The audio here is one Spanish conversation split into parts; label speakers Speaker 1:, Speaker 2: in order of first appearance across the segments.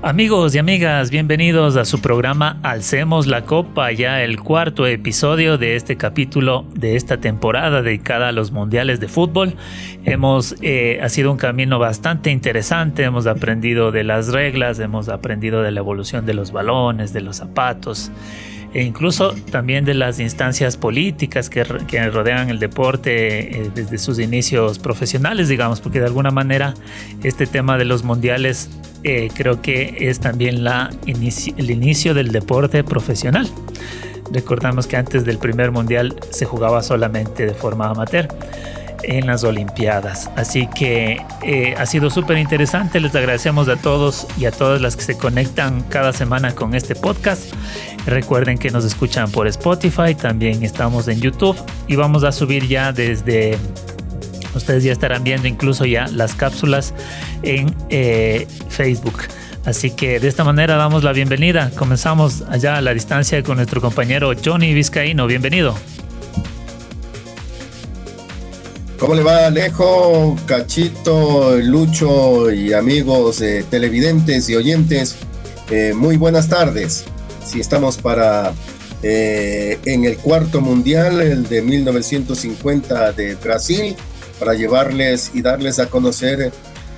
Speaker 1: Amigos y amigas, bienvenidos a su programa Alcemos la Copa, ya el cuarto episodio de este capítulo de esta temporada dedicada a los mundiales de fútbol. Ha sido un camino bastante interesante, hemos aprendido de las reglas, hemos aprendido de la evolución de los balones, de los zapatos, e incluso también de las instancias políticas que rodean el deporte desde sus inicios profesionales, digamos, porque de alguna manera este tema de los mundiales creo que es también el inicio del deporte profesional. Recordamos que antes del primer mundial se jugaba solamente de forma amateur en las Olimpiadas. Así que ha sido súper interesante. Les agradecemos a todos y a todas las que se conectan cada semana con este podcast. Recuerden que nos escuchan por Spotify, también estamos en YouTube y vamos a subir ya desde... Ustedes ya estarán viendo incluso ya las cápsulas en Facebook. Así que de esta manera damos la bienvenida. Comenzamos allá a la distancia con nuestro compañero Johnny Vizcaíno. Bienvenido.
Speaker 2: ¿Cómo le va, Alejo, Cachito, Lucho y amigos televidentes y oyentes? Muy buenas tardes. Sí, estamos en el cuarto mundial, el de 1950 de Brasil, para llevarles y darles a conocer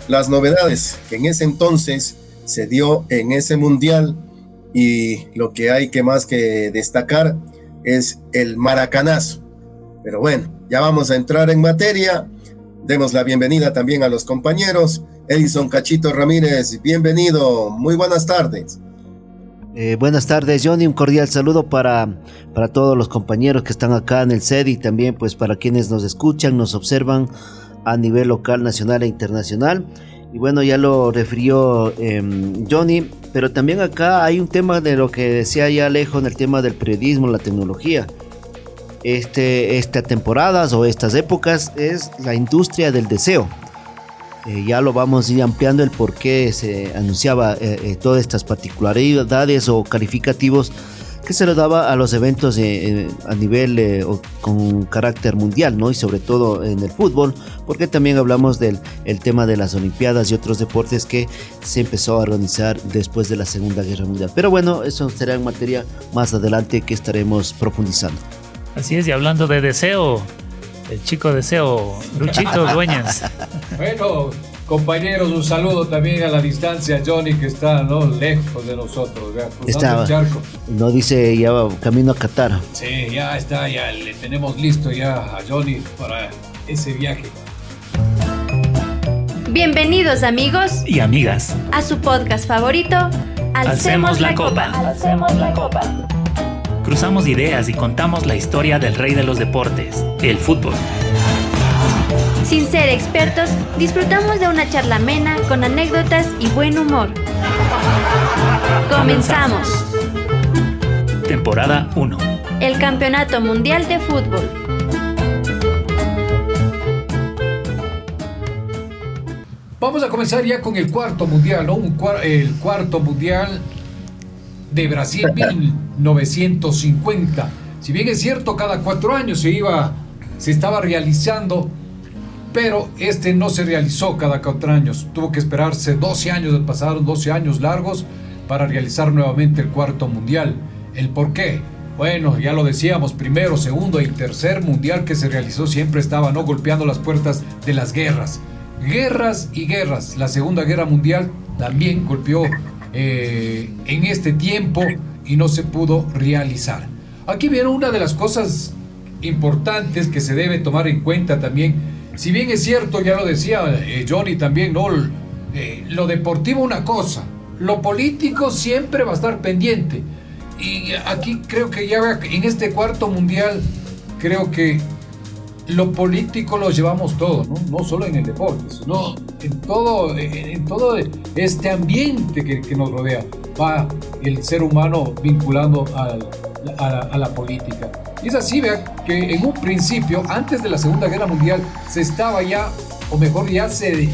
Speaker 2: las novedades que en ese entonces se dio en ese mundial, y lo que hay que más que destacar es el maracanazo. Pero bueno, ya vamos a entrar en materia. Demos la bienvenida también a los compañeros. Edison Cachito Ramírez, bienvenido, muy buenas tardes.
Speaker 3: Buenas tardes, Johnny, un cordial saludo para todos los compañeros que están acá en el set y también pues para quienes nos escuchan, nos observan a nivel local, nacional e internacional. Y bueno, ya lo refirió Johnny, pero también acá hay un tema de lo que decía ya Alejo en el tema del periodismo, la tecnología. Esta temporada o estas épocas es la industria del deseo. Ya lo vamos a ir ampliando el por qué se anunciaba todas estas particularidades o calificativos que se le daba a los eventos a nivel con carácter mundial, ¿no? Y sobre todo en el fútbol, porque también hablamos del tema de las Olimpiadas y otros deportes que se empezó a organizar después de la Segunda Guerra Mundial. Pero bueno, eso será en materia más adelante que estaremos profundizando.
Speaker 1: Así es, y hablando de deseo, el chico deseo, Luchito Dueñas.
Speaker 4: Bueno, compañeros, un saludo también a la distancia, Johnny, que está lejos de nosotros, cruzando el charco.
Speaker 3: No dice ya camino a Qatar.
Speaker 4: Sí, ya está, ya le tenemos listo ya a Johnny para ese viaje.
Speaker 5: Bienvenidos, amigos
Speaker 1: y amigas,
Speaker 5: a su podcast favorito, Alcemos la Copa.
Speaker 1: Alcemos la Copa. Cruzamos ideas y contamos la historia del rey de los deportes, el fútbol.
Speaker 5: Sin ser expertos, disfrutamos de una charla amena con anécdotas y buen humor. Comenzamos.
Speaker 1: Temporada 1.
Speaker 5: El Campeonato Mundial de Fútbol.
Speaker 4: Vamos a comenzar ya con el cuarto mundial, ¿no? El cuarto mundial de Brasil 1950. Si bien es cierto, cada 4 años se estaba realizando, pero no se realizó cada 4 años. Tuvo que esperarse 12 años, pasaron 12 años largos para realizar nuevamente el cuarto mundial. ¿El por qué? Bueno, ya lo decíamos, primero, segundo y tercer mundial que se realizó siempre estaban golpeando las puertas de las guerras. Guerras y guerras. La Segunda Guerra Mundial también golpeó en este tiempo y no se pudo realizar. Aquí viene una de las cosas importantes que se debe tomar en cuenta también. Si bien es cierto, ya lo decía Johnny también, ¿no? Lo deportivo una cosa, lo político siempre va a estar pendiente. Y aquí creo que ya en este cuarto mundial, creo que lo político lo llevamos todo, no solo en el deporte, sino en todo este ambiente que nos rodea. Va el ser humano vinculando a la política. Y es así, vea, que en un principio, antes de la Segunda Guerra Mundial, se estaba ya, o mejor ya se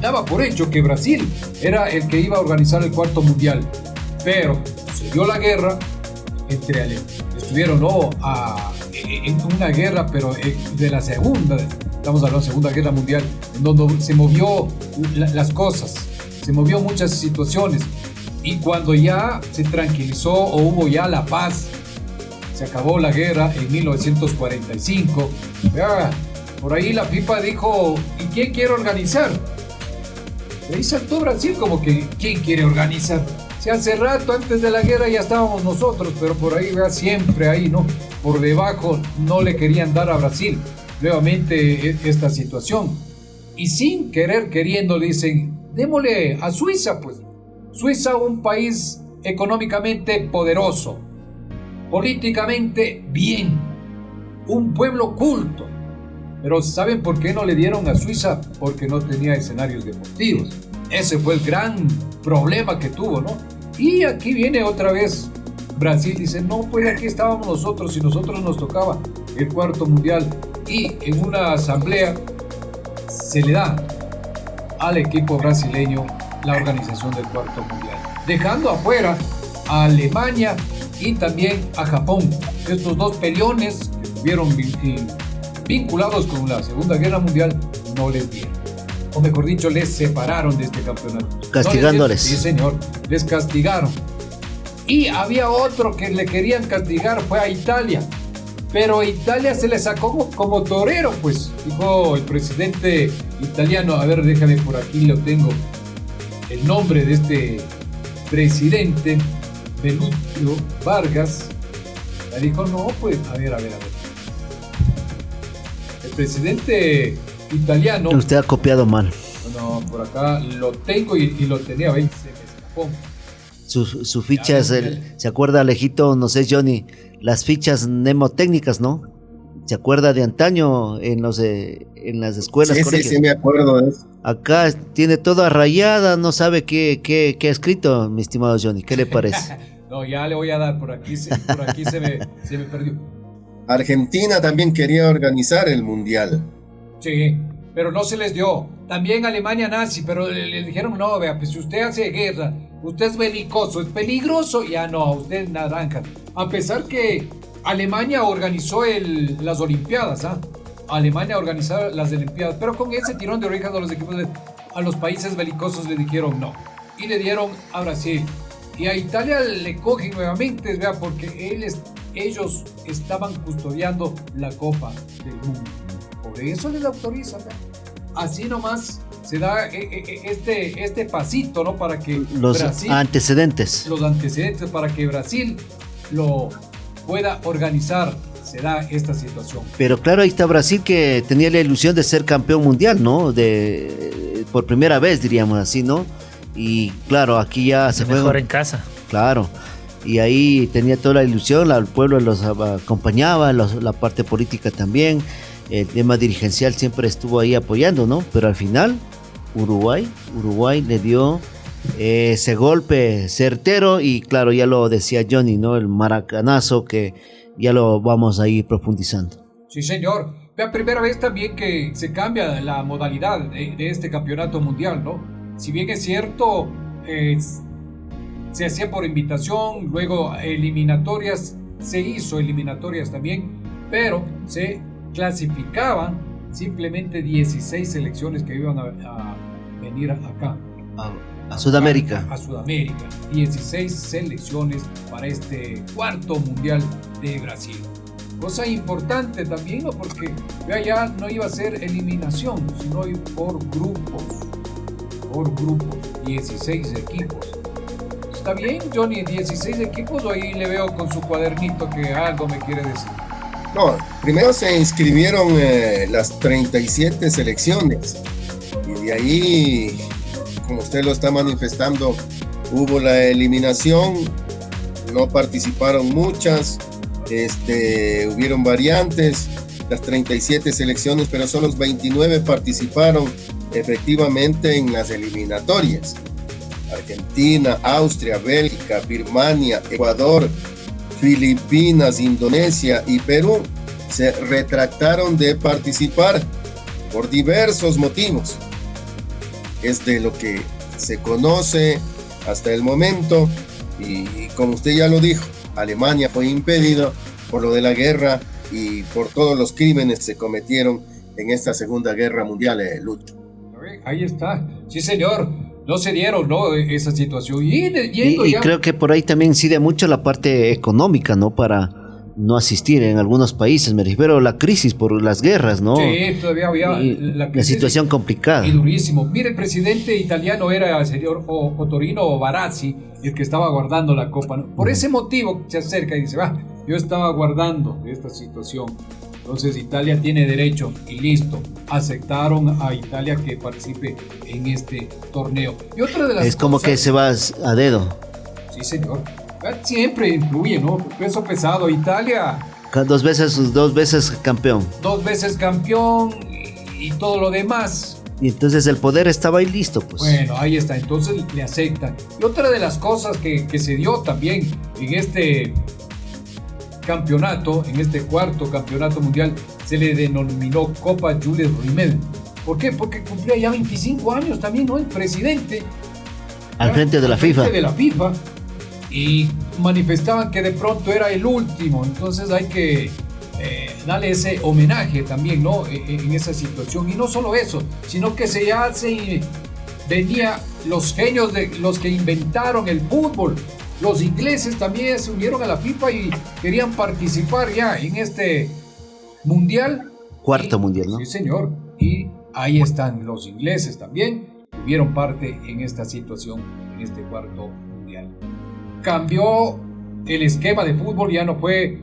Speaker 4: daba por hecho que Brasil era el que iba a organizar el cuarto mundial. Pero se dio la guerra, estuvieron en una guerra, pero de la segunda, estamos hablando de Segunda Guerra Mundial, en donde se movió las cosas, se movió muchas situaciones. Y cuando ya se tranquilizó o hubo ya la paz, se acabó la guerra en 1945, ya, por ahí la FIFA dijo, ¿y quién quiere organizar? Y ahí saltó Brasil como que, ¿quién quiere organizar? Si hace rato, antes de la guerra, ya estábamos nosotros, pero por ahí, vea, siempre ahí, ¿no? Por debajo no le querían dar a Brasil nuevamente esta situación. Y sin querer, queriendo, dicen, démosle a Suiza, pues. Suiza, un país económicamente poderoso, políticamente bien, un pueblo culto. Pero ¿saben por qué no le dieron a Suiza? Porque no tenía escenarios deportivos. Ese fue el gran problema que tuvo, ¿no? Y aquí viene otra vez Brasil, dice, no, pues aquí estábamos nosotros y nosotros nos tocaba el cuarto mundial. Y en una asamblea se le da al equipo brasileño la organización del cuarto mundial, dejando afuera a Alemania y también a Japón. Estos dos peleones que estuvieron vinculados con la Segunda Guerra Mundial no les dieron, o mejor dicho, les separaron de este campeonato.
Speaker 3: Castigándoles.
Speaker 4: Sí, señor, les castigaron. Y había otro que le querían castigar, fue a Italia. Pero Italia se le sacó como torero, pues. Dijo el presidente italiano, a ver, déjame por aquí, lo tengo. El nombre de este presidente, Benigno Vargas, le dijo, no, pues, a ver. El presidente italiano...
Speaker 3: Usted ha copiado mal.
Speaker 4: No, por acá lo tengo y lo tenía, ¿veis? Se me escapó.
Speaker 3: Sus fichas, ¿se acuerda, Alejito? No sé, Johnny, las fichas mnemotécnicas, ¿no? ¿Se acuerda de antaño en las escuelas?
Speaker 2: Sí, me acuerdo de eso.
Speaker 3: Acá tiene toda rayada, no sabe qué ha escrito, mi estimado Johnny. ¿Qué le parece?
Speaker 4: No, ya le voy a dar, por aquí se me perdió.
Speaker 2: Argentina también quería organizar el mundial.
Speaker 4: Sí, pero no se les dio. También Alemania nazi, pero le dijeron, no, vea, pues si usted hace guerra, usted es belicoso, es peligroso, ya no, usted es naranja. A pesar que Alemania organizó las Olimpiadas, ¿ah? Alemania organizó las Olimpiadas, pero con ese tirón de orejas a los países belicosos le dijeron no. Y le dieron a Brasil. Y a Italia le cogen nuevamente, vea, porque ellos estaban custodiando la Copa del Mundo. Por eso les autorizan, vea. Así nomás se da este pasito, ¿no? Para que
Speaker 3: los antecedentes
Speaker 4: para que Brasil lo pueda organizar, se da esta situación.
Speaker 3: Pero claro, ahí está Brasil, que tenía la ilusión de ser campeón mundial, ¿no? Por primera vez, diríamos así, ¿no? Y claro, aquí ya se fue
Speaker 1: mejor en casa.
Speaker 3: Claro. Y ahí tenía toda la ilusión, el pueblo los acompañaba, la parte política también. El tema dirigencial siempre estuvo ahí apoyando, ¿no? Pero al final, Uruguay le dio ese golpe certero y claro, ya lo decía Johnny, ¿no? El maracanazo, que ya lo vamos a ir profundizando.
Speaker 4: Sí, señor. La primera vez también que se cambia la modalidad de este campeonato mundial, ¿no? Si bien es cierto, se hacía por invitación, luego eliminatorias, se hizo eliminatorias también, pero se clasificaban simplemente 16 selecciones que iban a venir acá.
Speaker 3: A Sudamérica.
Speaker 4: A Sudamérica. 16 selecciones para este cuarto mundial de Brasil. Cosa importante también, ¿no? Porque ya no iba a ser eliminación, sino por grupos. Por grupos. 16 equipos. ¿Está bien, Johnny? 16 equipos, o ahí le veo con su cuadernito que algo me quiere decir.
Speaker 2: No, primero se inscribieron las 37 selecciones y de ahí, como usted lo está manifestando, hubo la eliminación, no participaron muchas, hubieron variantes, las 37 selecciones, pero solo los 29 participaron efectivamente en las eliminatorias. Argentina, Austria, Bélgica, Birmania, Ecuador, Filipinas, Indonesia y Perú se retractaron de participar por diversos motivos. Es de lo que se conoce hasta el momento, y como usted ya lo dijo, Alemania fue impedido por lo de la guerra y por todos los crímenes que se cometieron en esta Segunda Guerra Mundial, Lucho.
Speaker 4: Ahí está, sí señor. no se dieron, ¿no? Esa situación.
Speaker 3: Y creo que por ahí también incide mucho la parte económica, ¿no? Para no asistir en algunos países, me refiero a la crisis por las guerras, ¿no?
Speaker 4: Sí, todavía había
Speaker 3: la situación complicada.
Speaker 4: Y durísimo. Mire, el presidente italiano era el señor Ottorino Barazzi, el que estaba guardando la copa, ¿no? Por ese motivo se acerca y dice, yo estaba guardando esta situación. Entonces Italia tiene derecho y listo. Aceptaron a Italia que participe en este torneo. Y otra de las
Speaker 3: como que se va a dedo.
Speaker 4: Sí, señor. Siempre influye, ¿no? Peso pesado. Italia.
Speaker 3: Dos veces campeón.
Speaker 4: 2 veces campeón y todo lo demás.
Speaker 3: Y entonces el poder estaba ahí listo, pues.
Speaker 4: Bueno, ahí está. Entonces le aceptan. Y otra de las cosas que se dio también en este campeonato, en este cuarto campeonato mundial, se le denominó Copa Jules Rimet. ¿Por qué? Porque cumplía ya 25 años también, ¿no? El presidente.
Speaker 3: Al frente de la FIFA.
Speaker 4: Al frente de la FIFA. Y manifestaban que de pronto era el último. Entonces hay que darle ese homenaje también, ¿no? En esa situación. Y no solo eso, sino que se hace y venía los genios de los que inventaron el fútbol. Los ingleses también se unieron a la FIFA y querían participar ya en este mundial.
Speaker 3: Cuarto mundial, ¿no?
Speaker 4: Sí, señor. Y ahí están los ingleses también. Tuvieron parte en esta situación, en este cuarto mundial. Cambió el esquema de fútbol, ya no fue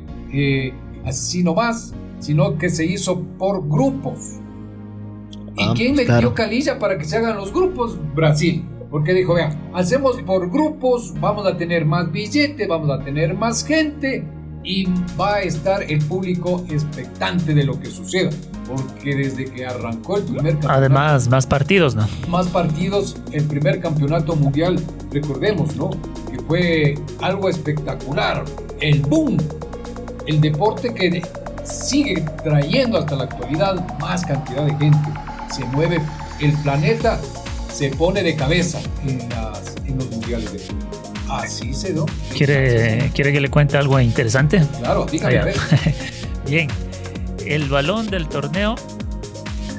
Speaker 4: así nomás, sino que se hizo por grupos. ¿Y quién metió canilla para que se hagan los grupos? Brasil. Porque dijo, vean, hacemos por grupos, vamos a tener más billetes, vamos a tener más gente y va a estar el público expectante de lo que suceda. Porque desde que arrancó el primer campeonato...
Speaker 1: Además, más partidos, ¿no?
Speaker 4: Más partidos, el primer campeonato mundial, recordemos, ¿no? Que fue algo espectacular, el boom, el deporte que sigue trayendo hasta la actualidad más cantidad de gente. Se mueve el planeta, se pone de cabeza en los mundiales de fútbol. Así se dio.
Speaker 1: ¿Quiere que le cuente algo interesante?
Speaker 4: Claro, dígame. A ver.
Speaker 1: Bien, el balón del torneo,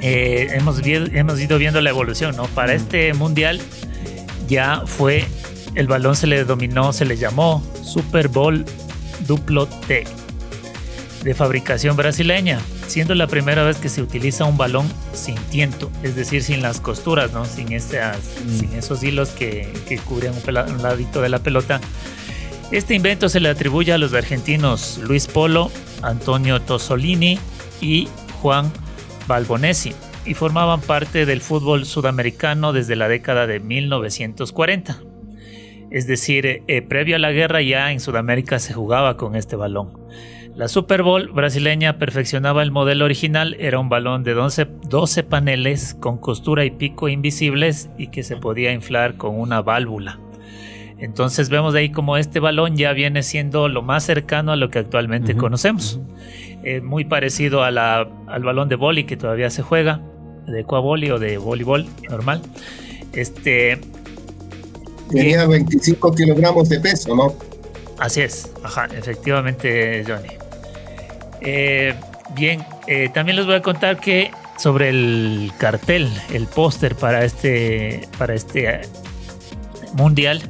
Speaker 1: hemos ido viendo la evolución, ¿no? Para este mundial ya fue, el balón se le llamó Super Bowl Duplo T, de fabricación brasileña, siendo la primera vez que se utiliza un balón sin tiento, es decir, sin las costuras, ¿no? Sin esos hilos que cubrían un ladito de la pelota. Este invento se le atribuye a los argentinos Luis Polo, Antonio Tosolini y Juan Balbonesi, y formaban parte del fútbol sudamericano desde la década de 1940. Es decir, previo a la guerra ya en Sudamérica se jugaba con este balón. La Super Bowl brasileña perfeccionaba el modelo original, era un balón de 12 paneles con costura y pico invisibles y que se podía inflar con una válvula. Entonces vemos de ahí como este balón ya viene siendo lo más cercano a lo que actualmente conocemos. Muy parecido al balón de vóley que todavía se juega, de ecuavóley o de voleibol normal.
Speaker 2: Tenía 25 kilogramos de peso, ¿no?
Speaker 1: Así es, efectivamente, Johnny. También les voy a contar que sobre el cartel, el póster para este mundial,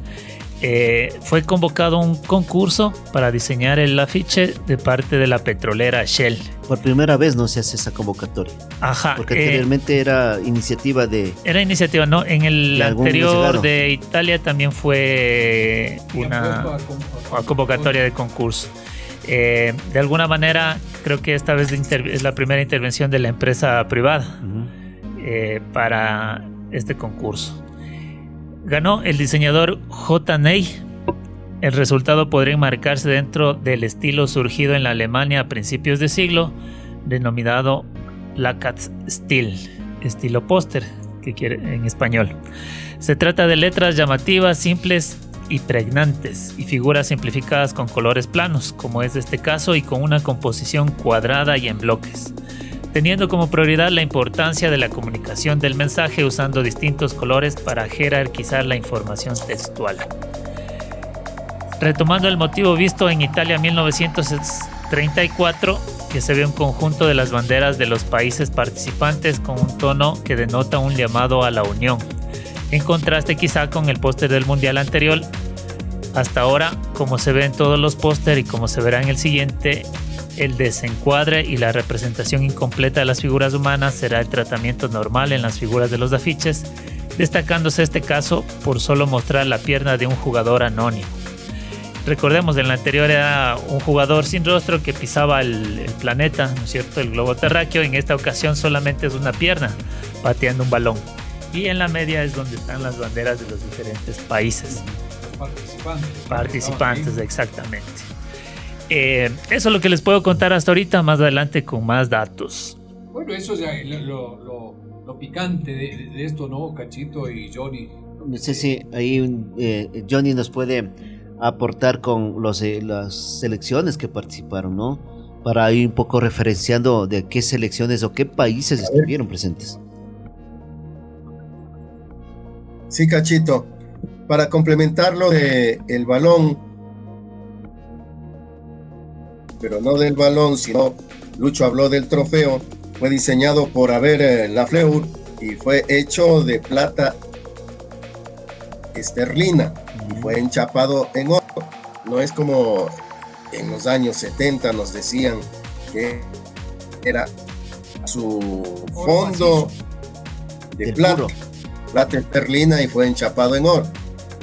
Speaker 1: fue convocado un concurso para diseñar el afiche de parte de la petrolera Shell.
Speaker 3: Por primera vez no se hace esa convocatoria.
Speaker 1: Porque
Speaker 3: anteriormente era iniciativa de...
Speaker 1: Era iniciativa, ¿no? En el anterior de Italia también fue una convocatoria de concurso. De alguna manera, creo que esta vez es la primera intervención de la empresa privada para este concurso. Ganó el diseñador J. Ney. El resultado podría enmarcarse dentro del estilo surgido en la Alemania a principios de siglo, denominado Plakatstil, estilo póster, que quiere en español. Se trata de letras llamativas, simples y pregnantes, y figuras simplificadas con colores planos, como es este caso, y con una composición cuadrada y en bloques, teniendo como prioridad la importancia de la comunicación del mensaje usando distintos colores para jerarquizar la información textual. Retomando el motivo visto en Italia 1934, que se ve un conjunto de las banderas de los países participantes con un tono que denota un llamado a la unión. En contraste quizá con el póster del mundial anterior. Hasta ahora, como se ve en todos los póster y como se verá en el siguiente, el desencuadre y la representación incompleta de las figuras humanas será el tratamiento normal en las figuras de los afiches, destacándose este caso por solo mostrar la pierna de un jugador anónimo. Recordemos, en la anterior era un jugador sin rostro que pisaba el planeta, ¿no es cierto?, el globo terráqueo. En esta ocasión solamente es una pierna pateando un balón. Y en la media es donde están las banderas de los diferentes países. Participantes, exactamente. Eso es lo que les puedo contar hasta ahorita, más adelante con más datos.
Speaker 4: Bueno, eso es lo picante de esto, ¿no, Cachito y Johnny?
Speaker 3: No sé si ahí Johnny nos puede aportar con las selecciones que participaron, ¿no? Para ir un poco referenciando de qué selecciones o qué países estuvieron presentes.
Speaker 2: Sí, Cachito. Para complementarlo de el balón, pero no del balón, sino Lucho habló del trofeo, fue diseñado por Aber Lafleur y fue hecho de plata esterlina y fue enchapado en oro. No es como en los años 70 nos decían que era su fondo de plata esterlina y fue enchapado en oro.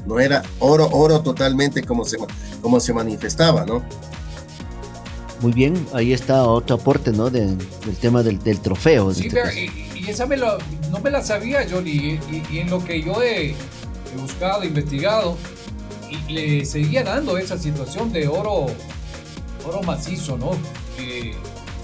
Speaker 2: No era oro totalmente como se manifestaba, ¿no?
Speaker 3: Muy bien, ahí está otro aporte, ¿no? Del tema del trofeo.
Speaker 4: Sí, y esa no me la sabía, Johnny, y en lo que yo he buscado, investigado, y le seguía dando esa situación de oro macizo, ¿no? Que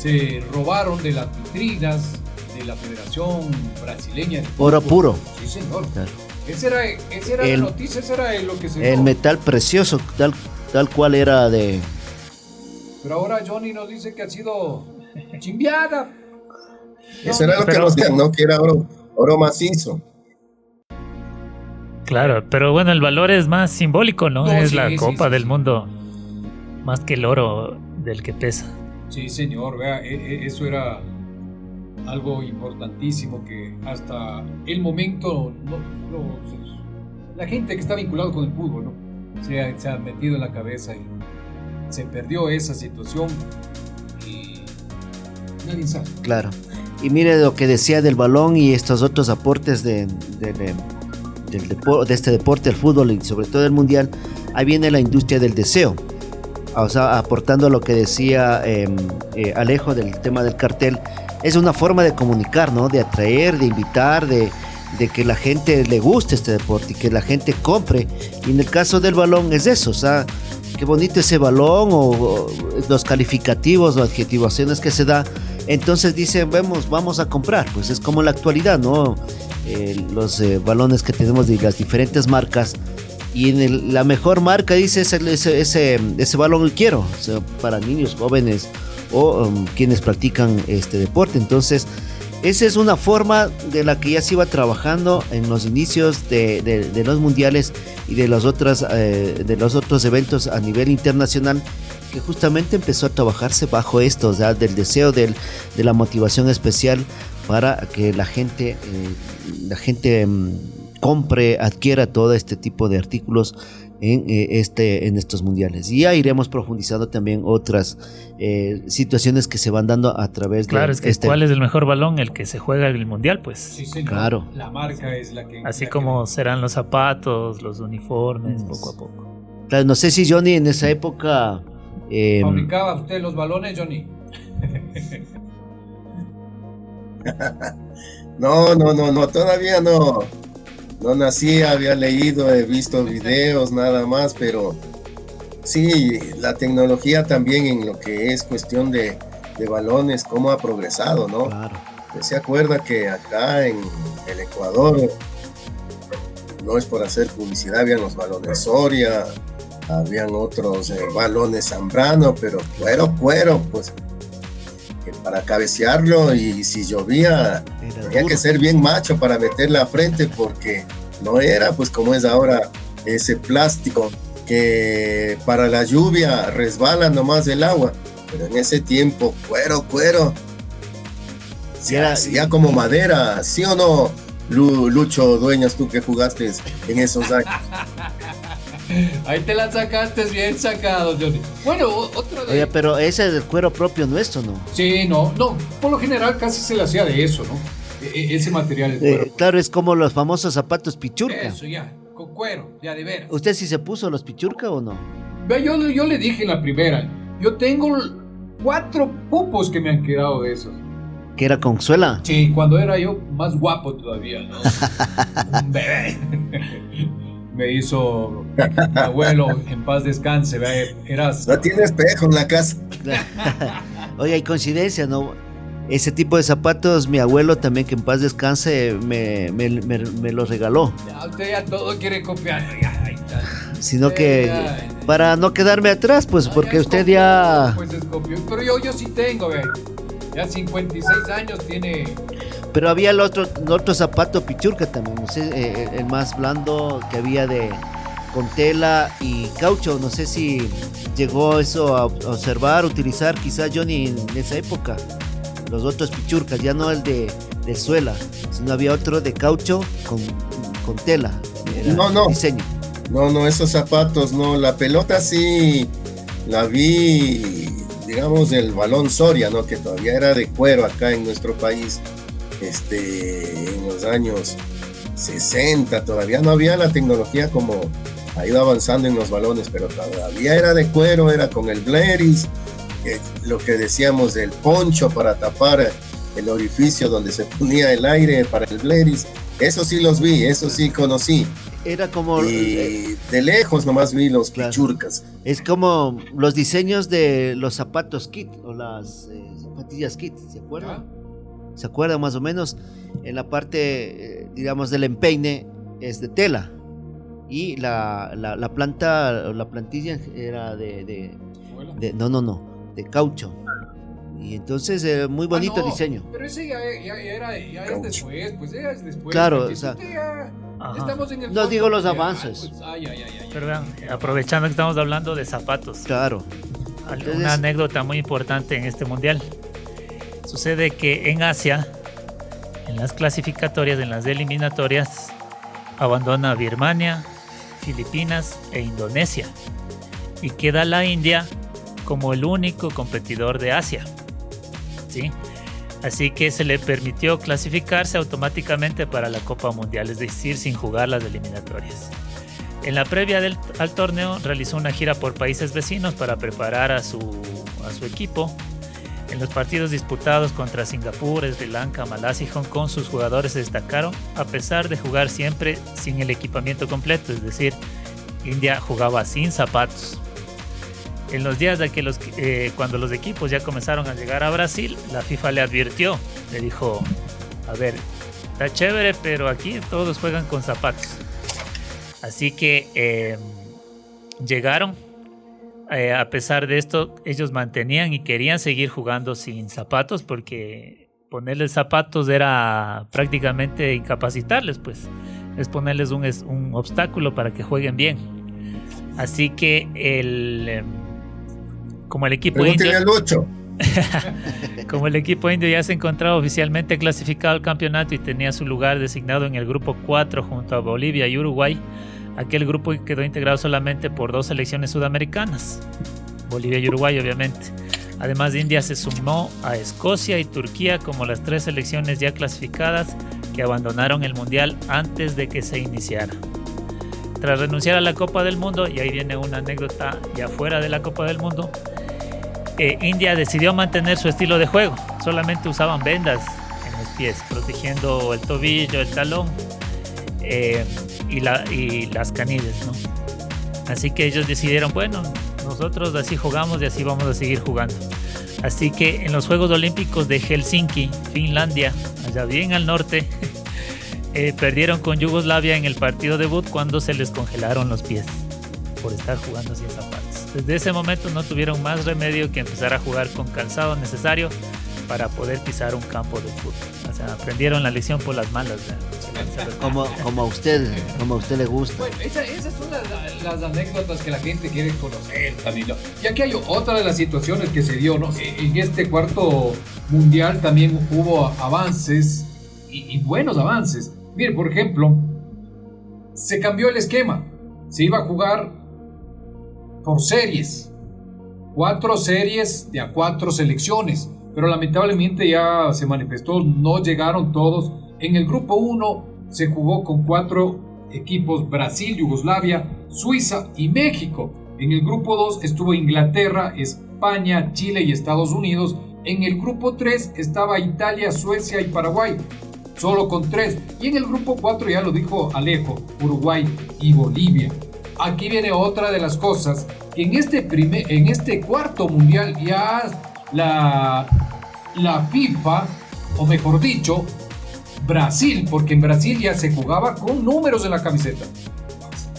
Speaker 4: se robaron de las vitrinas de la Federación Brasileña de Fútbol.
Speaker 3: Oro puro.
Speaker 4: Sí, señor. Claro. Esa era la noticia, esa era lo que se...
Speaker 3: El metal precioso, tal cual era de...
Speaker 4: Pero ahora Johnny nos dice que ha sido chimbiada.
Speaker 2: Eso era lo que nos decían, ¿no? Que era oro macizo.
Speaker 1: Claro, pero bueno, el valor es más simbólico, ¿no? Es la Copa del Mundo, más que el oro del que pesa.
Speaker 4: Sí, señor, vea, eso era algo importantísimo que hasta el momento la gente que está vinculada con el fútbol, ¿no? se ha metido en la cabeza y se perdió esa situación y nadie sabe.
Speaker 3: Claro. Y mire lo que decía del balón y estos otros aportes de este deporte, el fútbol y sobre todo el mundial. Ahí viene la industria del deseo. O sea, aportando lo que decía Alejo del tema del cartel, es una forma de comunicar, ¿no? De atraer, de invitar, de que la gente le guste este deporte y que la gente compre. Y en el caso del balón es eso, o sea, qué bonito ese balón o los calificativos o adjetivaciones que se da. Entonces dicen, vamos a comprar. Pues es como la actualidad, ¿no? Los balones que tenemos de las diferentes marcas. Y en la mejor marca dice ese balón quiero, o sea, para niños, jóvenes o quienes practican este deporte. Entonces esa es una forma de la que ya se iba trabajando en los inicios de los mundiales y de los otros eventos a nivel internacional, que justamente empezó a trabajarse bajo esto, o sea, del deseo, de la motivación especial para que la gente compre, adquiera todo este tipo de artículos en estos mundiales. Y ya iremos profundizando también otras situaciones que se van dando a través de...
Speaker 1: Claro, es que ¿cuál es el mejor balón? El que se juega en el mundial, pues.
Speaker 4: Sí, señor.
Speaker 3: Claro.
Speaker 4: La marca es la que...
Speaker 1: Así como serán los zapatos, los uniformes, poco a poco.
Speaker 3: Claro, no sé si Johnny en esa época...
Speaker 4: ¿Fabricaba usted los balones, Johnny?
Speaker 2: No, todavía no nací, había leído, he visto videos nada más, pero sí, la tecnología también en lo que es cuestión de balones, cómo ha progresado, ¿no?
Speaker 3: Claro.
Speaker 2: Usted se acuerda que acá en el Ecuador, no es por hacer publicidad, habían los balones Soria, habían otros balones Zambrano, pero cuero, pues que para cabecearlo, y si llovía tenía que ser bien macho para meter la frente, porque no era pues como es ahora ese plástico que para la lluvia resbala nomás el agua, pero en ese tiempo cuero, ya como madera, ¿sí o no, Lucho Dueñas, tú que jugaste en esos años.
Speaker 4: Ahí te la sacaste bien sacado, Johnny. Bueno, otra de...
Speaker 3: Oye, pero ese es del cuero propio nuestro, ¿no?
Speaker 4: Sí, no, por lo general casi se le hacía de eso, ¿no? Ese material es cuero.
Speaker 3: Claro, es como los famosos zapatos pichurca.
Speaker 4: Eso ya, con cuero, ya de veras.
Speaker 3: ¿Usted sí se puso los pichurca o no?
Speaker 4: Ve, yo le dije en la primera, yo tengo 4 pupos que me han quedado de esos.
Speaker 3: ¿Que era con suela?
Speaker 4: Sí, cuando era yo más guapo todavía, ¿no? Un bebé. Me hizo mi abuelo, en paz descanse, ¿ve?
Speaker 2: No tiene espejo en la casa.
Speaker 3: Oye, hay coincidencia, ¿no? Ese tipo de zapatos, mi abuelo también, que en paz descanse, me los regaló.
Speaker 4: Ya, usted ya todo quiere copiar. Ya, ahí está.
Speaker 3: Sino que para no quedarme atrás, pues, porque
Speaker 4: ya
Speaker 3: usted
Speaker 4: copió,
Speaker 3: ya...
Speaker 4: Pues es copió. Pero yo sí tengo, ¿ve? Ya 56 años tiene...
Speaker 3: Pero había el otro zapato pichurca también, no sé, el más blando que había con tela y caucho. No sé si llegó eso a observar, utilizar quizás Johnny en esa época. Los otros pichurcas, ya no el de suela, sino había otro de caucho con tela.
Speaker 2: No.
Speaker 3: Diseño.
Speaker 2: No, esos zapatos no. La pelota sí la vi, digamos, del Balón Soria, ¿no? Que todavía era de cuero acá en nuestro país. En los años 60 todavía no había la tecnología como ha ido avanzando en los balones, pero todavía era de cuero, era con el Bleris, lo que decíamos del poncho para tapar el orificio donde se ponía el aire para el Bleris. Eso sí los vi, eso sí conocí.
Speaker 3: Era como...
Speaker 2: Y de lejos nomás vi los pichurcas.
Speaker 3: Es como los diseños de los zapatos kit o las zapatillas kit, ¿se acuerdan? ¿Se acuerdan más o menos? En la parte, digamos, del empeine es de tela. Y la planta, o la plantilla era de caucho. Y entonces, muy bonito el diseño.
Speaker 4: Pero ese ya es después, pues ya es después.
Speaker 3: Claro, o sea...
Speaker 4: Estamos en el
Speaker 3: no digo los avances.
Speaker 1: Pero vean, aprovechando que estamos hablando de zapatos.
Speaker 3: Claro.
Speaker 1: Entonces, una anécdota muy importante en este mundial. Sucede que en Asia, en las clasificatorias, en las eliminatorias, abandona Birmania, Filipinas e Indonesia. Y queda la India como el único competidor de Asia. ¿Sí? Así que se le permitió clasificarse automáticamente para la Copa Mundial, es decir, sin jugar las eliminatorias. En la previa al torneo realizó una gira por países vecinos para preparar a su equipo. En los partidos disputados contra Singapur, Sri Lanka, Malasia y Hong Kong, sus jugadores se destacaron a pesar de jugar siempre sin el equipamiento completo, es decir, India jugaba sin zapatos. En los días de que cuando los equipos ya comenzaron a llegar a Brasil, la FIFA le advirtió, le dijo, a ver, está chévere, pero aquí todos juegan con zapatos. Así que llegaron. A pesar de esto, ellos mantenían y querían seguir jugando sin zapatos porque ponerles zapatos era prácticamente incapacitarles, pues es ponerles un obstáculo para que jueguen bien. Así que como el equipo indio, como el equipo indio ya se encontraba oficialmente clasificado al campeonato y tenía su lugar designado en el grupo 4 junto a Bolivia y Uruguay, aquel grupo quedó integrado solamente por 2 selecciones sudamericanas, Bolivia y Uruguay obviamente. Además, India se sumó a Escocia y Turquía como las 3 selecciones ya clasificadas que abandonaron el mundial antes de que se iniciara. Tras renunciar a la Copa del Mundo, y ahí viene una anécdota ya fuera de la Copa del Mundo, India decidió mantener su estilo de juego. Solamente usaban vendas en los pies, protegiendo el tobillo, el talón y las canillas, ¿no? Así que ellos decidieron, bueno, nosotros así jugamos y así vamos a seguir jugando. Así que en los Juegos Olímpicos de Helsinki, Finlandia, allá bien al norte, perdieron con Yugoslavia en el partido debut cuando se les congelaron los pies por estar jugando sin zapatos. Desde ese momento no tuvieron más remedio que empezar a jugar con calzado necesario para poder pisar un campo de fútbol. O sea, aprendieron la lección por las malas.
Speaker 3: Como a usted le gusta.
Speaker 4: Bueno, esas son las anécdotas que la gente quiere conocer, Danilo. Y aquí hay otra de las situaciones que se dio, ¿no? En este cuarto mundial también hubo avances y buenos avances. Mire, por ejemplo, se cambió el esquema. Se iba a jugar por series. 4 series de a 4 selecciones. Pero lamentablemente ya se manifestó, no llegaron todos. En el grupo 1 se jugó con 4 equipos: Brasil, Yugoslavia, Suiza y México. En el grupo 2 estuvo Inglaterra, España, Chile y Estados Unidos. En el grupo 3 estaba Italia, Suecia y Paraguay, solo con 3. Y en el grupo 4, ya lo dijo Alejo, Uruguay y Bolivia. Aquí viene otra de las cosas, que en este cuarto mundial ya la FIFA, o mejor dicho, Brasil, porque en Brasil ya se jugaba con números en la camiseta.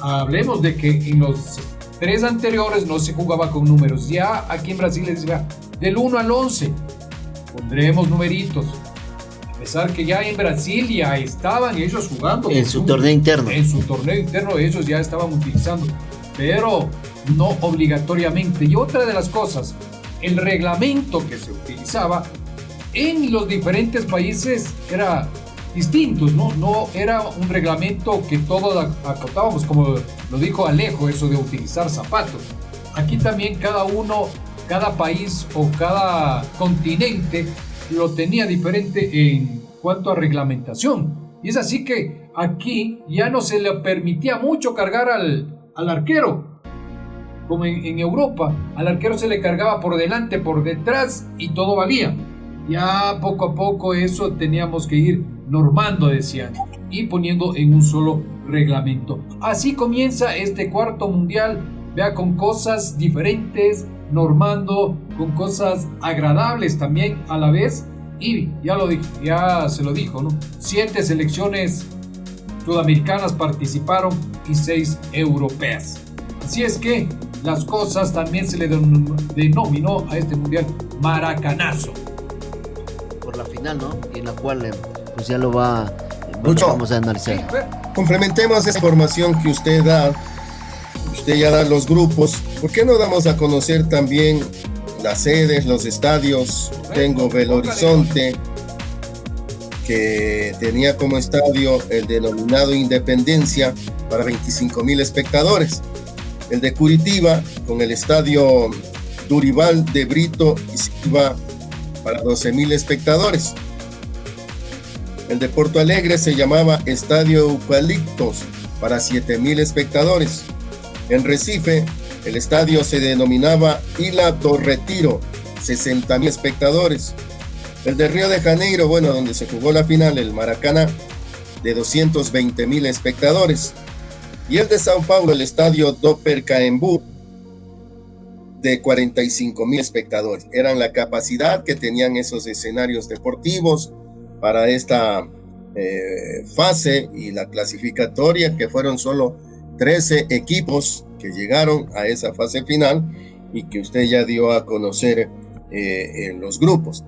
Speaker 4: Hablemos de que en los 3 anteriores no se jugaba con números. Ya aquí en Brasil les decía del 1 al 11 pondremos numeritos. A pesar que ya en Brasil ya estaban ellos jugando
Speaker 3: en su torneo interno.
Speaker 4: En su torneo interno ellos ya estaban utilizando, pero no obligatoriamente. Y otra de las cosas, el reglamento que se utilizaba en los diferentes países era distintos, no era un reglamento que todos acotábamos, como lo dijo Alejo, eso de utilizar zapatos. Aquí también cada país o cada continente lo tenía diferente en cuanto a reglamentación. Y es así que aquí ya no se le permitía mucho cargar al arquero. Como en Europa, al arquero se le cargaba por delante, por detrás y todo valía. Ya poco a poco eso teníamos que ir normando, decían, y poniendo en un solo reglamento. Así comienza este cuarto mundial, vea, con cosas diferentes, normando, con cosas agradables también a la vez. Y ya se lo dijo, ¿no? 7 selecciones sudamericanas participaron y 6 europeas. Así es que las cosas también se le denominó a este mundial Maracanazo.
Speaker 3: Por la final, ¿no? En la cual pues ya lo vamos a analizar.
Speaker 2: Complementemos esa información que usted da. Usted ya da los grupos. ¿Por qué no damos a conocer también las sedes, los estadios? Tengo Belo Horizonte, que tenía como estadio el denominado Independencia para 25,000 espectadores. El de Curitiba con el estadio Durival de Brito y Silva para 12,000 espectadores. El de Porto Alegre se llamaba Estadio Eucaliptos para 7,000 espectadores. En Recife, el estadio se denominaba Ilha do Retiro, 60,000 espectadores. El de Río de Janeiro, donde se jugó la final, el Maracaná, de 220,000 espectadores. Y el de Sao Paulo, el estadio do Pacaembu, de 45,000 espectadores. Eran la capacidad que tenían esos escenarios deportivos para esta fase y la clasificatoria, que fueron solo 13 equipos que llegaron a esa fase final y que usted ya dio a conocer en los grupos.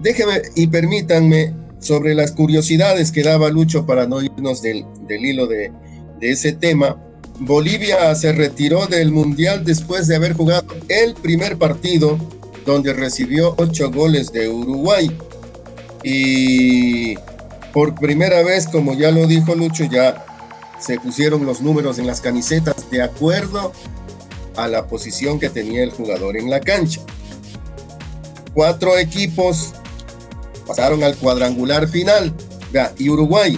Speaker 2: Déjeme y permítanme sobre las curiosidades que daba Lucho para no irnos del hilo de ese tema. Bolivia se retiró del mundial después de haber jugado el primer partido, donde recibió 8 goles de Uruguay, y por primera vez, como ya lo dijo Lucho, ya se pusieron los números en las camisetas de acuerdo a la posición que tenía el jugador en la cancha. 4 equipos pasaron al cuadrangular final. Y Uruguay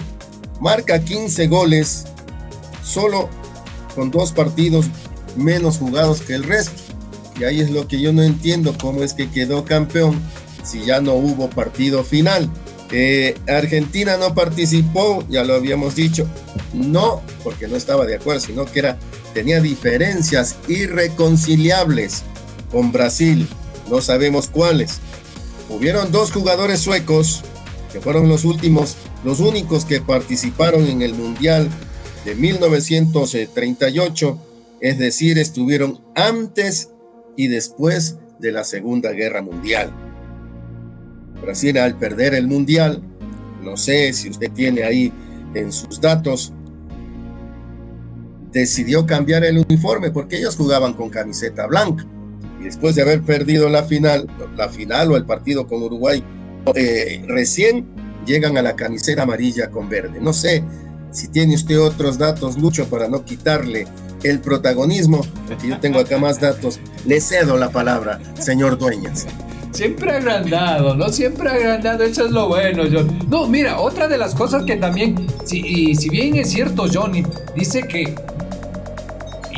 Speaker 2: marca 15 goles solo con 2 partidos menos jugados que el resto. Y ahí es lo que yo no entiendo, cómo es que quedó campeón si ya no hubo partido final. Argentina no participó, ya lo habíamos dicho, no porque no estaba de acuerdo, sino que tenía diferencias irreconciliables con Brasil, no sabemos cuáles. Hubieron 2 jugadores suecos que fueron los únicos que participaron en el Mundial de 1938, es decir, estuvieron antes y después de la Segunda Guerra Mundial. Brasil, al perder el Mundial, no sé si usted tiene ahí en sus datos, decidió cambiar el uniforme porque ellos jugaban con camiseta blanca. Y después de haber perdido la final o el partido con Uruguay, recién llegan a la camiseta amarilla con verde. No sé si tiene usted otros datos, Lucho, para no quitarle el protagonismo, porque yo tengo acá más datos. Le cedo la palabra, señor Dueñas.
Speaker 4: Siempre agrandado, ¿no? Siempre agrandado, eso es lo bueno, John. No, mira, otra de las cosas que también, si bien es cierto, Johnny, dice que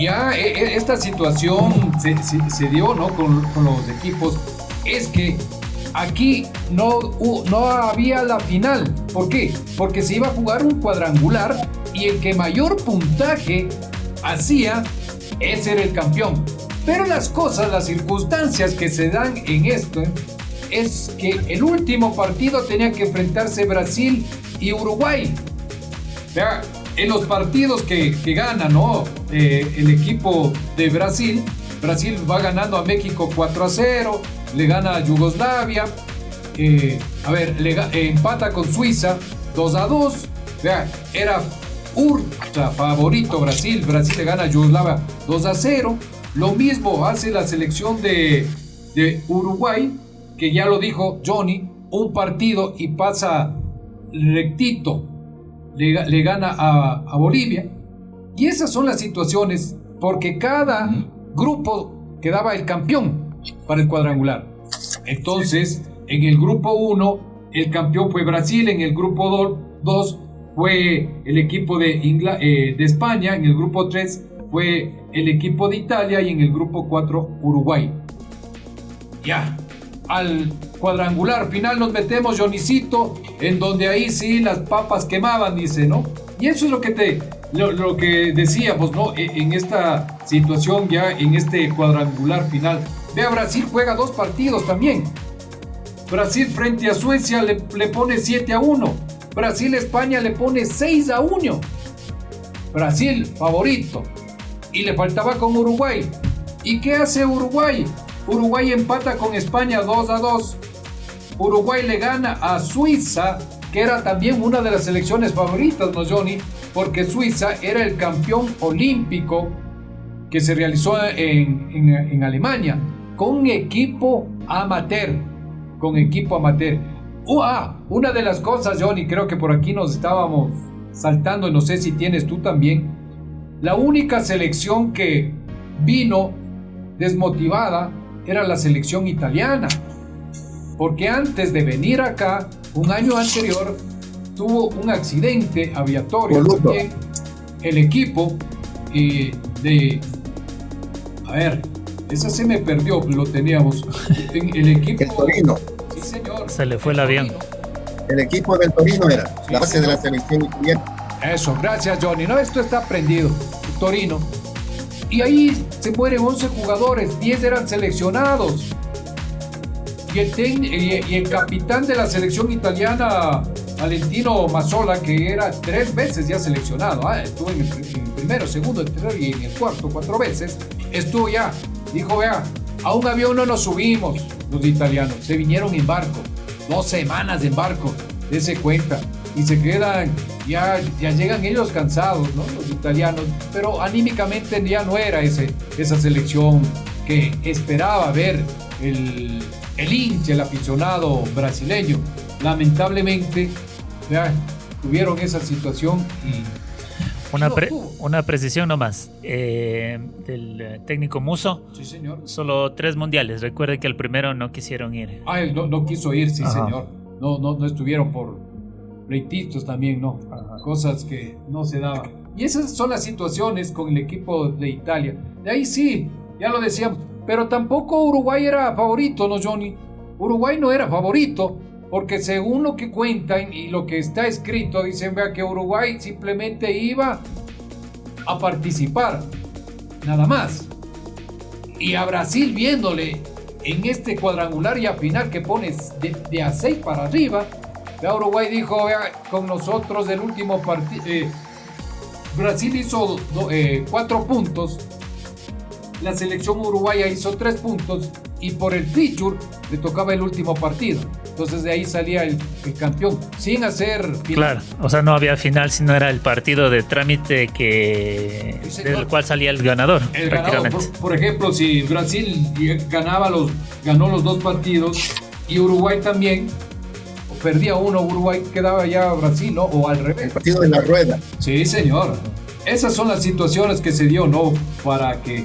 Speaker 4: ya esta situación se dio, ¿no? Con los equipos, es que aquí no había la final. ¿Por qué? Porque se iba a jugar un cuadrangular y el que mayor puntaje hacía, ese era el campeón. Pero las circunstancias que se dan en esto es que el último partido tenía que enfrentarse Brasil y Uruguay. O sea, en los partidos que gana, ¿no? El equipo de Brasil va ganando a México 4-0, le gana a Yugoslavia, empata con Suiza 2-2. O sea, era ultra favorito Brasil le gana a Yugoslavia 2-0. Lo mismo hace la selección de Uruguay, que ya lo dijo Johnny, un partido y pasa rectito, le gana a Bolivia. Y esas son las situaciones, porque cada grupo quedaba el campeón para el cuadrangular. Entonces, en el grupo 1, el campeón fue Brasil, en el grupo 2 fue el equipo de España, en el grupo 3 fue el equipo de Italia y en el grupo 4 Uruguay. Ya, al cuadrangular final nos metemos, Johnnycito, en donde ahí sí las papas quemaban, dice, ¿no? Y eso es lo que decíamos, ¿no? En esta situación ya, en este cuadrangular final. Vea, Brasil juega 2 partidos también. Brasil frente a Suecia le pone 7-1. Brasil-España le pone 6-1. Brasil favorito. Y le faltaba con Uruguay. ¿Y qué hace Uruguay? Uruguay empata con España 2-2. Uruguay le gana a Suiza, que era también una de las selecciones favoritas, ¿no, Johnny? Porque Suiza era el campeón olímpico que se realizó en Alemania, con equipo amateur. Una de las cosas, Johnny, creo que por aquí nos estábamos saltando, y no sé si tienes tú también, la única selección que vino desmotivada era la selección italiana, porque antes de venir acá, un año anterior, tuvo un accidente aviatorio también el equipo esa se me perdió, lo teníamos en el equipo.
Speaker 2: El Torino.
Speaker 4: Sí, señor.
Speaker 1: Se le fue el avión.
Speaker 2: El equipo del Torino era la base de la selección italiana.
Speaker 4: Eso, gracias, Johnny. No, esto está aprendido. Torino. Y ahí se mueren 11 jugadores, 10 eran seleccionados. Y el capitán de la selección italiana, Valentino Mazzola, que era 3 veces ya seleccionado, estuvo en el primero, segundo, el tercero y en el cuarto 4 veces, estuvo ya. Dijo, vea, a un avión no nos subimos los italianos, se vinieron en barco, 2 semanas en barco, dése cuenta, y se quedan, ya llegan ellos cansados, ¿no? Los italianos, pero anímicamente ya no era esa selección que esperaba ver el hincha, el aficionado brasileño. Lamentablemente, ya tuvieron esa situación y
Speaker 1: una precisión nomás del técnico Musso.
Speaker 4: Sí, señor.
Speaker 1: Solo 3 mundiales. Recuerde que el primero no quisieron ir.
Speaker 4: Él no quiso ir, sí. Ajá. Señor. No estuvieron por pleititos también, ¿no? Ajá. Cosas que no se daban. Y esas son las situaciones con el equipo de Italia. De ahí sí, ya lo decíamos. Pero tampoco Uruguay era favorito, ¿no, Johnny? Uruguay no era favorito. Porque según lo que cuentan y lo que está escrito, dicen, vea, que Uruguay simplemente iba a participar, nada más. Y a Brasil, viéndole en este cuadrangular y a final que pones de a 6 para arriba, vea, Uruguay dijo, vea, con nosotros del último partido, Brasil hizo 4 puntos, la selección uruguaya hizo 3 puntos, y por el feature le tocaba el último partido. Entonces de ahí salía el campeón, sin hacer final.
Speaker 1: Claro, o sea, no había final, sino era el partido de trámite del cual salía el ganador.
Speaker 4: El ganador, por ejemplo, si Brasil ganó los 2 partidos y Uruguay también, perdía uno Uruguay, quedaba ya Brasil, ¿no? O al revés.
Speaker 2: El partido de la rueda.
Speaker 4: Sí, señor. Esas son las situaciones que se dio, ¿no? Para que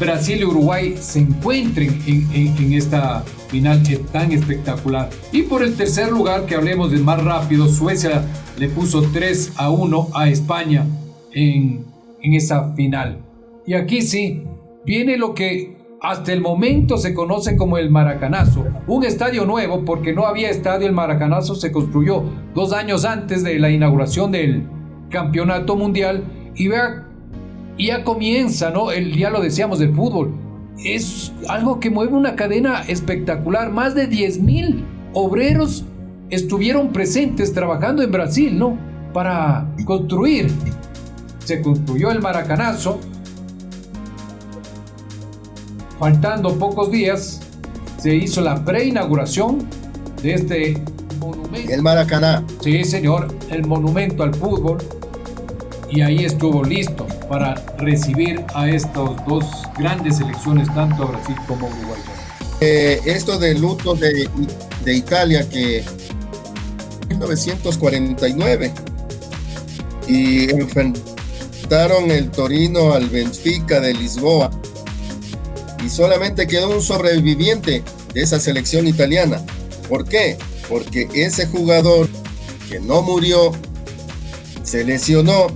Speaker 4: Brasil y Uruguay se encuentren en esta final tan espectacular. Y por el tercer lugar, que hablemos del más rápido, Suecia le puso 3-1 a España en esa final. Y aquí sí, viene lo que hasta el momento se conoce como el Maracanazo, un estadio nuevo, porque no había estadio. El Maracanazo se construyó 2 años antes de la inauguración del campeonato mundial, y vea, ya comienza, ¿no? Ya lo decíamos del fútbol, es algo que mueve una cadena espectacular. Más de 10,000 obreros estuvieron presentes trabajando en Brasil, ¿no? Para construir. Se construyó el Maracanazo. Faltando pocos días, se hizo la preinauguración de este monumento.
Speaker 2: El Maracaná.
Speaker 4: Sí, señor, el monumento al fútbol. Y ahí estuvo listo para recibir a estas dos grandes selecciones, tanto a Brasil como a Uruguay.
Speaker 2: Esto del luto de Italia, que en 1949, y enfrentaron el Torino al Benfica de Lisboa, y solamente quedó un sobreviviente de esa selección italiana. ¿Por qué? Porque ese jugador que no murió se lesionó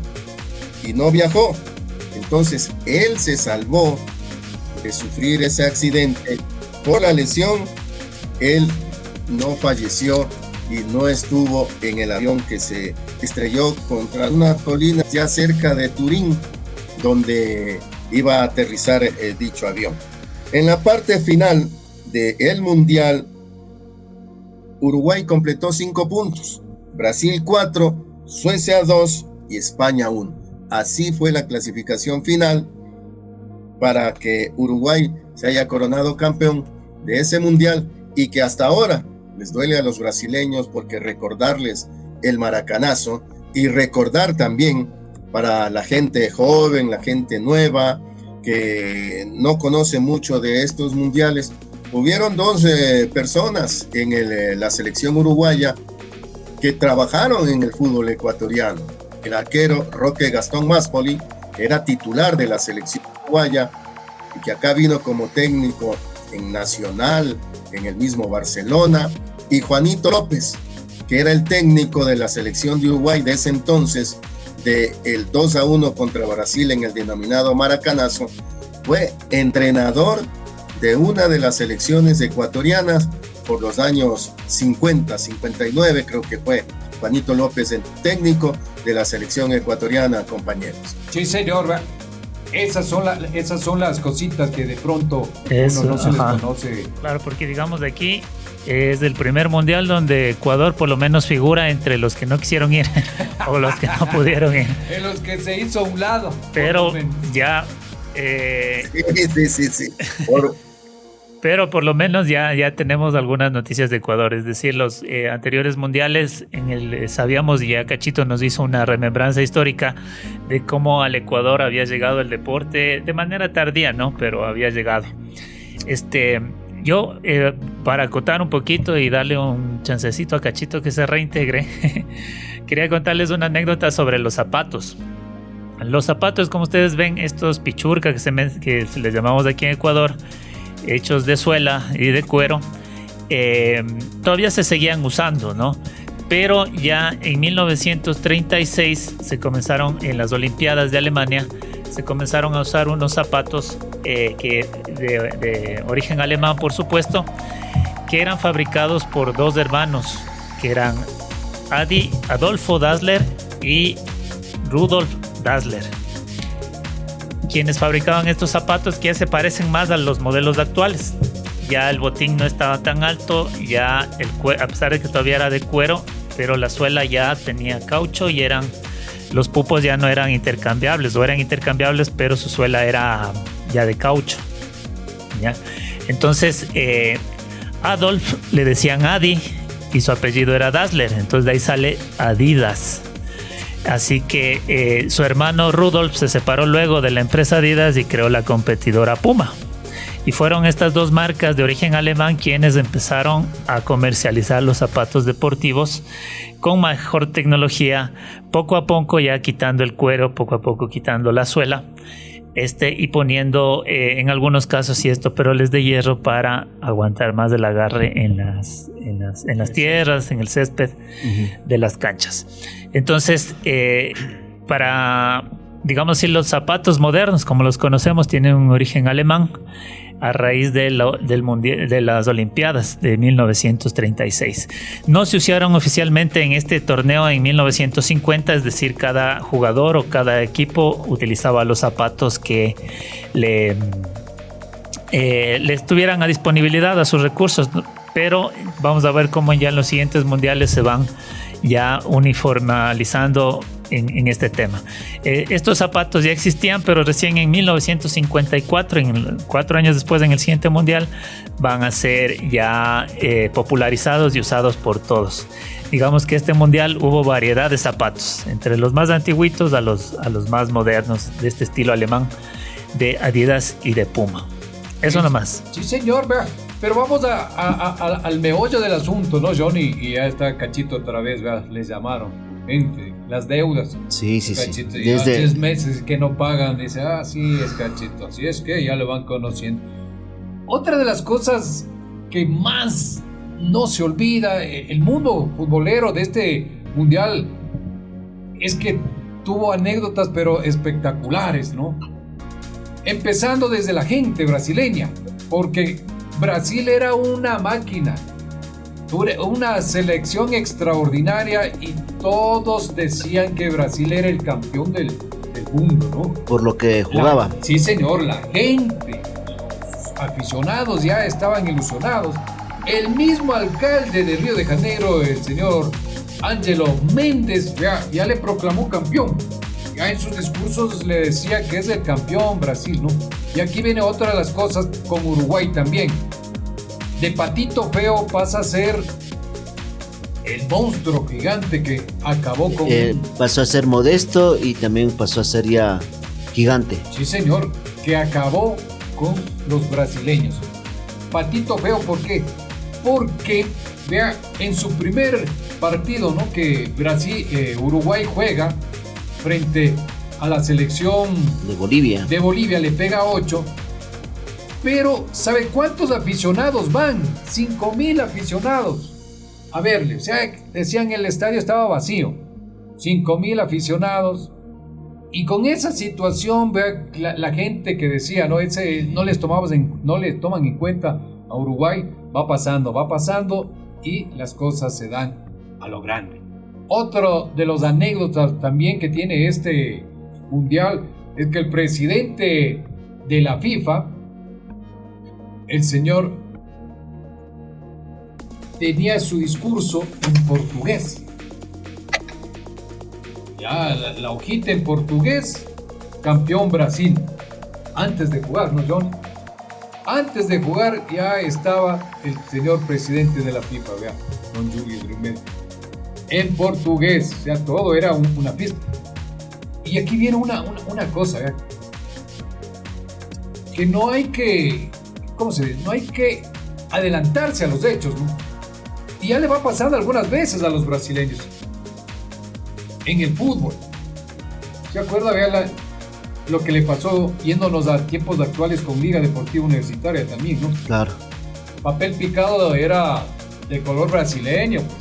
Speaker 2: y no viajó. Entonces él se salvó de sufrir ese accidente por la lesión. Él no falleció y no estuvo en el avión que se estrelló contra una colina ya cerca de Turín, donde iba a aterrizar dicho avión. En la parte final del Mundial, Uruguay completó 5 puntos, Brasil 4, Suecia 2 y España 1. Así fue la clasificación final para que Uruguay se haya coronado campeón de ese mundial, y que hasta ahora les duele a los brasileños, porque recordarles el Maracanazo, y recordar también para la gente joven, la gente nueva que no conoce mucho de estos mundiales, hubieron 2 personas en la selección uruguaya que trabajaron en el fútbol ecuatoriano. El arquero Roque Gastón Máspoli, que era titular de la selección uruguaya y que acá vino como técnico en Nacional, en el mismo Barcelona, y Juanito López, que era el técnico de la selección de Uruguay de ese entonces, del 2-1 contra Brasil en el denominado Maracanazo. Fue entrenador de una de las selecciones ecuatorianas por los años 50, 59, creo que fue Juanito López, el técnico de la selección ecuatoriana, compañeros.
Speaker 4: Sí, señor. Esas son las cositas que de pronto
Speaker 1: eso,
Speaker 4: uno no se les
Speaker 1: ajá.
Speaker 4: conoce.
Speaker 1: Claro, porque digamos de aquí es el primer mundial donde Ecuador por lo menos figura entre los que no quisieron ir o los que no pudieron ir.
Speaker 4: En los que se hizo a un lado.
Speaker 1: Pero ya...
Speaker 2: Sí.
Speaker 1: Pero por lo menos ya tenemos algunas noticias de Ecuador. Es decir, los anteriores mundiales sabíamos, y ya Cachito nos hizo una remembranza histórica de cómo al Ecuador había llegado el deporte de manera tardía, ¿no? Pero había llegado. Yo, para acotar un poquito y darle un chancecito a Cachito que se reintegre, quería contarles una anécdota sobre los zapatos. Los zapatos, como ustedes ven, estos pichurca que se les llamamos aquí en Ecuador, hechos de suela y de cuero, todavía se seguían usando, ¿no? Pero ya en 1936 se comenzaron, en las Olimpiadas de Alemania, se comenzaron a usar unos zapatos que de origen alemán, por supuesto, que eran fabricados por 2 hermanos, que eran Adolfo Dassler y Rudolf Dassler, quienes fabricaban estos zapatos que ya se parecen más a los modelos actuales. Ya el botín no estaba tan alto, ya a pesar de que todavía era de cuero, pero la suela ya tenía caucho y los pupos ya no eran intercambiables, o eran intercambiables, pero su suela era ya de caucho, ¿ya? Entonces Adolf le decían Adi y su apellido era Dassler, entonces de ahí sale Adidas. Así que su hermano Rudolf se separó luego de la empresa Adidas y creó la competidora Puma. Y fueron estas dos marcas de origen alemán quienes empezaron a comercializar los zapatos deportivos con mejor tecnología, poco a poco ya quitando el cuero, poco a poco quitando la suela, y poniendo en algunos casos peroles de hierro para aguantar más el agarre en las tierras, en el césped de las canchas. Entonces, para, digamos, si los zapatos modernos, como los conocemos, tienen un origen alemán a raíz de las Olimpiadas de 1936. No se usaron oficialmente en este torneo en 1950, es decir, cada jugador o cada equipo utilizaba los zapatos que les tuvieran a disponibilidad a sus recursos, pero vamos a ver cómo ya en los siguientes mundiales se van ya uniformalizando en este tema. Estos zapatos ya existían, pero recién en 1954, 4 años después, en el siguiente mundial, van a ser ya popularizados y usados por todos. Digamos que este mundial hubo variedad de zapatos, entre los más antiguitos a los más modernos, de este estilo alemán, de Adidas y de Puma. Eso nomás.
Speaker 4: Sí, señor, vea. Pero vamos al meollo del asunto, ¿no, Johnny? Y ya está Cachito otra vez, vea, les llamaron. Gente, las deudas.
Speaker 3: Sí.
Speaker 4: Cachito, ya 3 meses que no pagan. Dice, sí, es Cachito. Así es que ya lo van conociendo. Otra de las cosas que más no se olvida el mundo futbolero de este mundial es que tuvo anécdotas, pero espectaculares, ¿no? Empezando desde la gente brasileña, porque Brasil era una máquina, una selección extraordinaria y todos decían que Brasil era el campeón del mundo, ¿no?
Speaker 3: Por lo que jugaba.
Speaker 4: Sí, señor, la gente, los aficionados ya estaban ilusionados. El mismo alcalde de Río de Janeiro, el señor Ângelo Mendes, ya le proclamó campeón. Ya en sus discursos le decía que es el campeón Brasil, ¿no? Y aquí viene otra de las cosas con Uruguay también. De patito feo pasa a ser el monstruo gigante que acabó con...
Speaker 3: pasó a ser modesto y también pasó a ser ya gigante.
Speaker 4: Sí, señor, que acabó con los brasileños. Patito feo, ¿por qué? Porque, vea, en su primer partido, ¿no? Que Uruguay juega frente a la selección
Speaker 3: de Bolivia.
Speaker 4: De Bolivia le pega 8. Pero, ¿sabe cuántos aficionados van? 5,000 aficionados a verle. O sea, decían el estadio estaba vacío. 5,000 aficionados. Y con esa situación, vea, la gente que decía, no les toman en cuenta a Uruguay, va pasando y las cosas se dan a lo grande. Otro de los anécdotas también que tiene este mundial es que el presidente de la FIFA, el señor, tenía su discurso en portugués. Ya la hojita en portugués, campeón Brasil. Antes de jugar, ¿no, John? Antes de jugar ya estaba el señor presidente de la FIFA, vea, don Julio Drummond, en portugués. O sea, todo era una fiesta. Y aquí viene una cosa, vea, que no hay que, ¿cómo se dice? No hay que adelantarse a los hechos, ¿no? Y ya le va pasando algunas veces a los brasileños en el fútbol. ¿Se acuerda, vea, lo que le pasó yéndonos a tiempos actuales con Liga Deportiva Universitaria también, ¿no?
Speaker 3: Claro.
Speaker 4: Papel picado era de color brasileño, pues.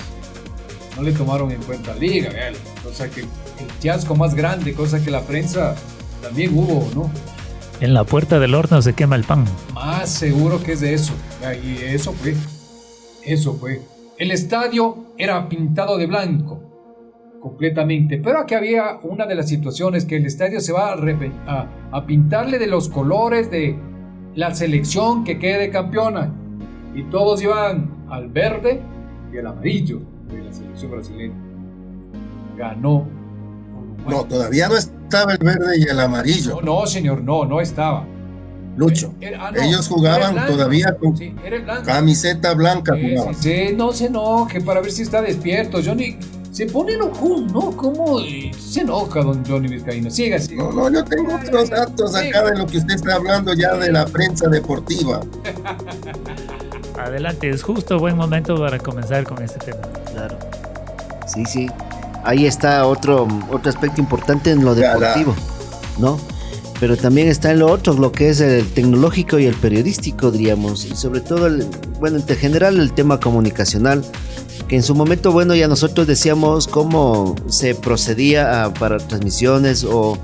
Speaker 4: No le tomaron en cuenta Liga, vea. O sea que el fiasco más grande, cosa que la prensa también hubo, ¿no?
Speaker 1: En la puerta del horno se quema el pan.
Speaker 4: Más seguro que es de eso. Y eso fue. El estadio era pintado de blanco, completamente. Pero aquí había una de las situaciones que el estadio se va a pintarle de los colores de la selección que quede campeona. Y todos iban al verde y al amarillo de la selección brasileña. Ganó Uruguay.
Speaker 2: No, todavía no estaba el verde y el amarillo.
Speaker 4: No, señor, no estaba.
Speaker 2: Lucho, ellos jugaban todavía con camiseta blanca.
Speaker 4: Sí, no se enoje, para ver si está despierto. Johnny, Se pone enojón, ¿no? ¿Cómo se enoja don Johnny Vizcaíno? Siga.
Speaker 2: No, yo tengo otros datos acá de lo que usted está hablando ya de la prensa deportiva.
Speaker 1: Adelante, es justo buen momento para comenzar con este tema.
Speaker 3: Claro. Sí. Ahí está otro aspecto importante en lo deportivo, ¿no? Pero también está en lo otro, lo que es el tecnológico y el periodístico, diríamos. Y sobre todo, en general, el tema comunicacional. Que en su momento, ya nosotros decíamos cómo se procedía para transmisiones o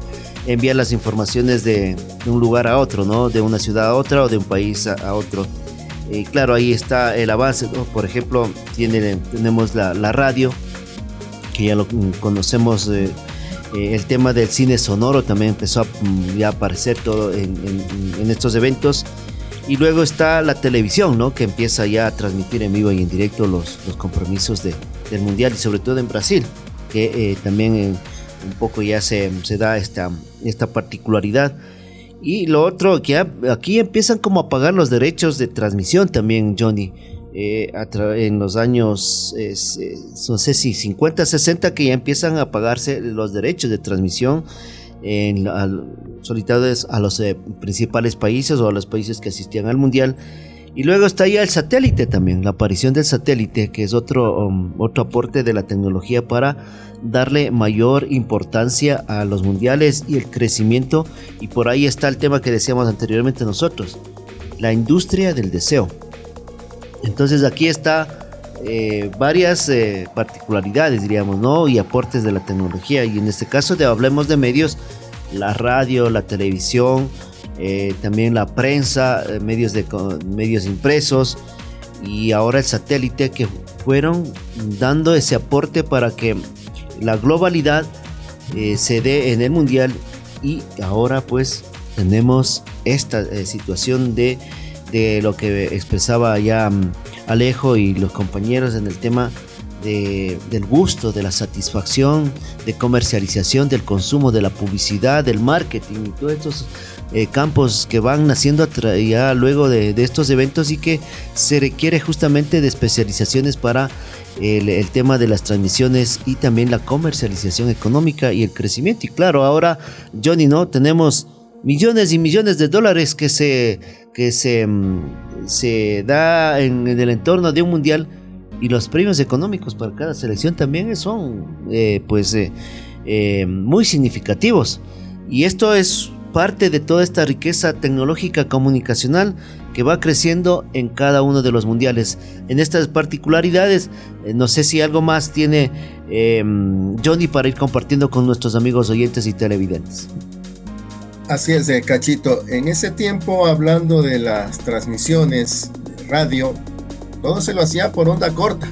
Speaker 3: enviar las informaciones de un lugar a otro, ¿no? De una ciudad a otra o de un país a otro. Claro, ahí está el avance, ¿no? Por ejemplo, tenemos la radio, que ya lo conocemos. El tema del cine sonoro también empezó a aparecer todo en estos eventos. Y luego está la televisión, ¿no? Que empieza ya a transmitir en vivo y en directo los compromisos del Mundial, y sobre todo en Brasil, que también un poco ya se da esta particularidad. Y lo otro, que aquí empiezan como a pagar los derechos de transmisión también, Johnny. En los años, no sé si 50, 60, que ya empiezan a pagarse los derechos de transmisión solicitados a los principales países o a los países que asistían al Mundial. Y luego está ya el satélite también, la aparición del satélite, que es otro aporte de la tecnología para darle mayor importancia a los mundiales y el crecimiento. Y por ahí está el tema que decíamos anteriormente nosotros, la industria del deseo. Entonces aquí está varias particularidades, diríamos, ¿no? Y aportes de la tecnología. Y en este caso hablemos de medios, la radio, la televisión, también la prensa, medios impresos, y ahora el satélite, que fueron dando ese aporte para que la globalidad se dé en el mundial. Y ahora pues tenemos esta situación de lo que expresaba ya Alejo y los compañeros en el tema del gusto, de la satisfacción, de comercialización, del consumo, de la publicidad, del marketing, y todos estos campos que van naciendo ya luego de estos eventos, y que se requiere justamente de especializaciones para el tema de las transmisiones y también la comercialización económica y el crecimiento. Y claro, ahora, Johnny, ¿no? Tenemos millones y millones de dólares que se da en el entorno de un mundial, y los premios económicos para cada selección también son muy significativos. Y esto es parte de toda esta riqueza tecnológica comunicacional que va creciendo en cada uno de los mundiales. En estas particularidades, no sé si algo más tiene Johnny para ir compartiendo con nuestros amigos oyentes y televidentes.
Speaker 2: Así es, Cachito. En ese tiempo, hablando de las transmisiones de radio, todo se lo hacía por onda corta.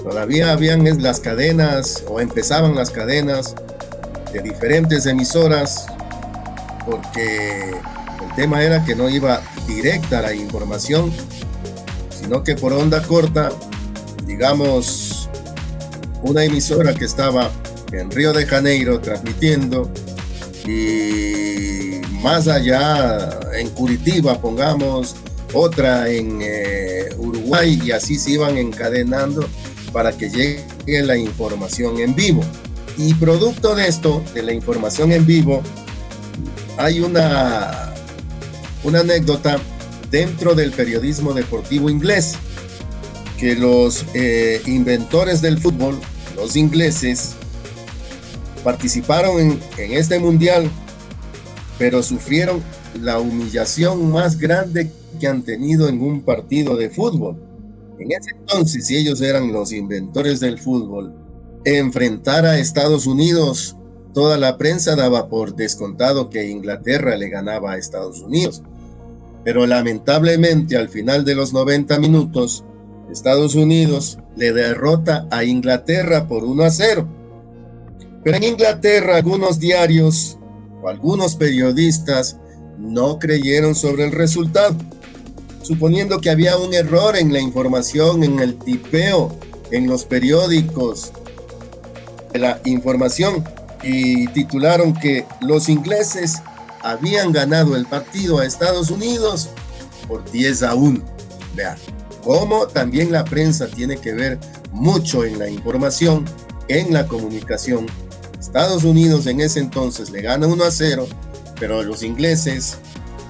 Speaker 2: Todavía habían las cadenas, o empezaban las cadenas de diferentes emisoras, porque el tema era que no iba directa la información, sino que por onda corta, digamos, una emisora que estaba en Río de Janeiro transmitiendo, y más allá en Curitiba, pongamos, otra en Uruguay, y así se iban encadenando para que llegue la información en vivo. Y producto de esto, de la información en vivo, hay una anécdota dentro del periodismo deportivo inglés, que los inventores del fútbol, los ingleses, participaron en este mundial, pero sufrieron la humillación más grande que han tenido en un partido de fútbol. En ese entonces, si ellos eran los inventores del fútbol, enfrentar a Estados Unidos, toda la prensa daba por descontado que Inglaterra le ganaba a Estados Unidos. Pero lamentablemente, al final de los 90 minutos, Estados Unidos le derrota a Inglaterra por 1-0. Pero en Inglaterra, algunos diarios o algunos periodistas no creyeron sobre el resultado, suponiendo que había un error en la información, en el tipeo, en los periódicos de la información, y titularon que los ingleses habían ganado el partido a Estados Unidos por 10-1. Vean cómo también la prensa tiene que ver mucho en la información, en la comunicación. Estados Unidos en ese entonces le gana 1-0, pero los ingleses,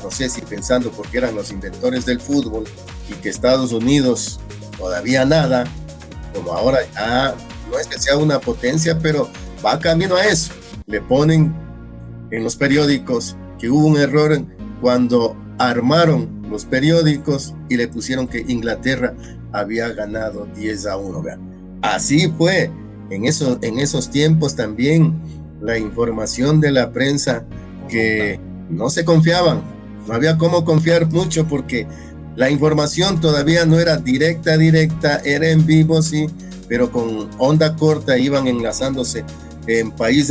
Speaker 2: no sé si pensando porque eran los inventores del fútbol y que Estados Unidos todavía nada, como ahora ya no es que sea una potencia, pero va camino a eso. Le ponen en los periódicos que hubo un error cuando armaron los periódicos y le pusieron que Inglaterra había ganado 10-1. Vean. Así fue. En esos tiempos también la información de la prensa que no se confiaban, no había cómo confiar mucho porque la información todavía no era directa, era en vivo, sí, pero con onda corta iban enlazándose en país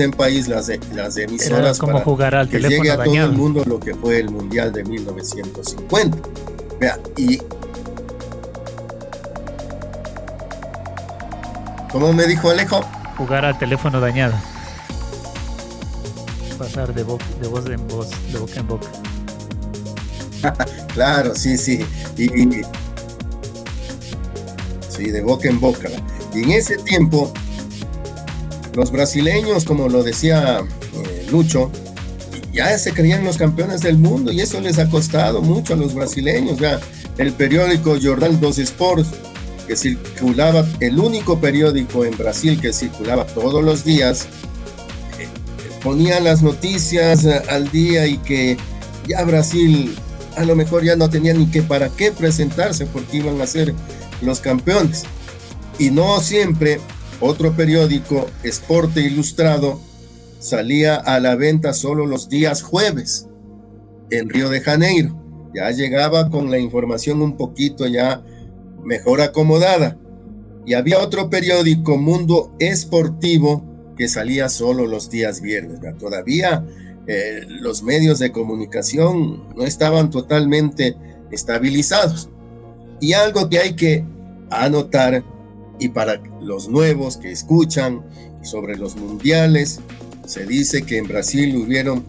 Speaker 2: las emisoras.
Speaker 1: Era como
Speaker 2: para
Speaker 1: jugar al
Speaker 2: que
Speaker 1: teléfono
Speaker 2: llegue a
Speaker 1: dañado.
Speaker 2: todo el mundo lo que fue el Mundial de 1950. Vea, y ¿cómo me dijo Alejo?
Speaker 1: Jugar al teléfono dañado. Pasar de voz en voz, de boca en boca.
Speaker 2: Claro, sí. Sí, de boca en boca. Y en ese tiempo, los brasileños, como lo decía Lucho, ya se creían los campeones del mundo y eso les ha costado mucho a los brasileños. Ya, el periódico Jornal dos Sports, que circulaba, el único periódico en Brasil que circulaba todos los días, ponía las noticias al día y que ya Brasil a lo mejor ya no tenía ni que para qué presentarse porque iban a ser los campeones. Y no siempre otro periódico, Esporte Ilustrado, salía a la venta solo los días jueves en Río de Janeiro. Ya llegaba con la información un poquito ya mejor acomodada. Y había otro periódico, Mundo Esportivo, que salía solo los días viernes. Todavía los medios de comunicación no estaban totalmente estabilizados. Y algo que hay que anotar, y para los nuevos que escuchan sobre los mundiales, se dice que en Brasil hubieron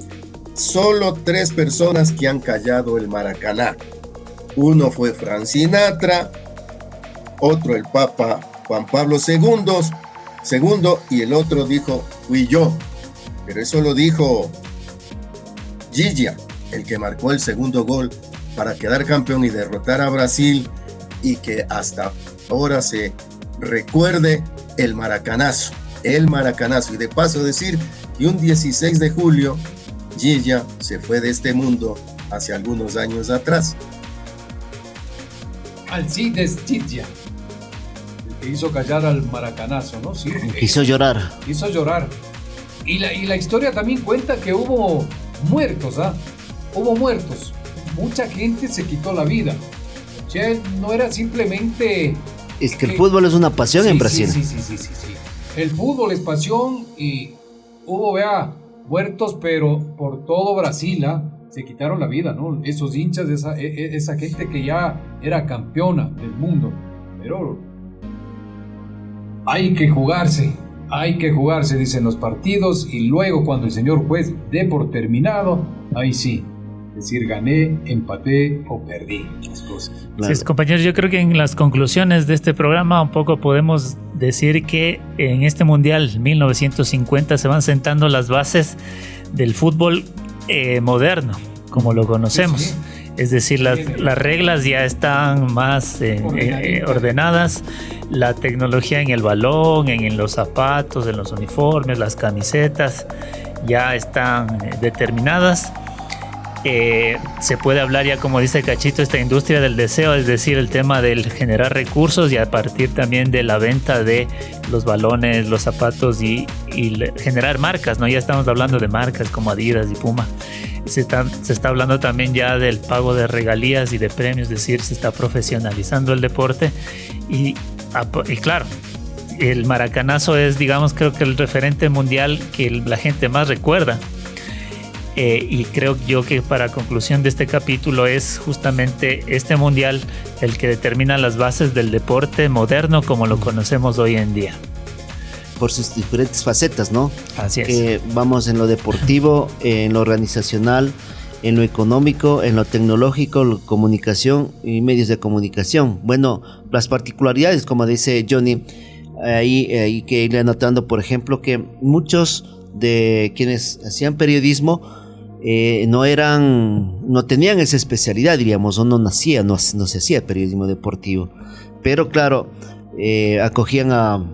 Speaker 2: solo 3 personas que han callado el Maracaná. Uno fue Frank Sinatra, otro el Papa Juan Pablo II, y el otro dijo, fui yo. Pero eso lo dijo Giglia, el que marcó el segundo gol para quedar campeón y derrotar a Brasil, y que hasta ahora se recuerde el maracanazo. Y de paso decir que un 16 de julio Giglia se fue de este mundo hace algunos años atrás.
Speaker 4: Alcides Giglia, el que hizo callar al maracanazo, ¿no? Sí,
Speaker 3: Quiso llorar.
Speaker 4: Y la historia también cuenta que hubo muertos, Hubo muertos. Mucha gente se quitó la vida. O sea, no era simplemente...
Speaker 3: Es que el fútbol es una pasión en Brasil.
Speaker 4: Sí. El fútbol es pasión y hubo, muertos, pero por todo Brasil, se quitaron la vida, ¿no? Esos hinchas, esa gente que ya era campeona del mundo. Pero hay que jugarse, dicen los partidos, y luego cuando el señor juez dé por terminado, ahí sí, decir gané, empaté o perdí las cosas.
Speaker 1: Claro. Sí, compañeros, yo creo que en las conclusiones de este programa un poco podemos decir que en este Mundial 1950 se van sentando las bases del fútbol moderno, como lo conocemos. Sí. Es decir, las reglas ya están más ordenadas, la tecnología en el balón, en los zapatos, en los uniformes, las camisetas ya están determinadas. Se puede hablar ya, como dice Cachito, esta industria del deseo, es decir, el tema del generar recursos y a partir también de la venta de los balones, los zapatos y generar marcas, ¿no? Ya estamos hablando de marcas como Adidas y Puma. Se está hablando también ya del pago de regalías y de premios, es decir, se está profesionalizando el deporte y claro, el maracanazo es, digamos, creo que el referente mundial que la gente más recuerda. Y creo yo que para conclusión de este capítulo es justamente este mundial el que determina las bases del deporte moderno como lo conocemos hoy en día.
Speaker 3: Por sus diferentes facetas, ¿no?
Speaker 1: Así es.
Speaker 3: Vamos en lo deportivo, en lo organizacional, en lo económico, en lo tecnológico, comunicación y medios de comunicación. Bueno, las particularidades, como dice Johnny, Hay que irle anotando, por ejemplo, que muchos de quienes hacían periodismo no tenían esa especialidad, diríamos, o no se hacía periodismo deportivo, pero claro, acogían a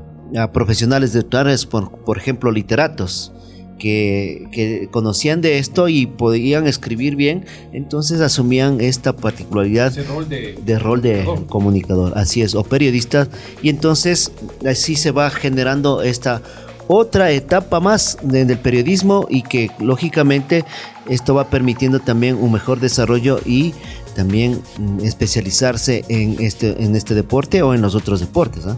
Speaker 3: profesionales de otras áreas, por ejemplo, literatos, que conocían de esto y podían escribir bien, entonces asumían esta particularidad de rol de comunicador, así es, o periodista, y entonces así se va generando esta otra etapa más del periodismo, y que lógicamente esto va permitiendo también un mejor desarrollo y también especializarse en este deporte o en los otros deportes, ¿eh?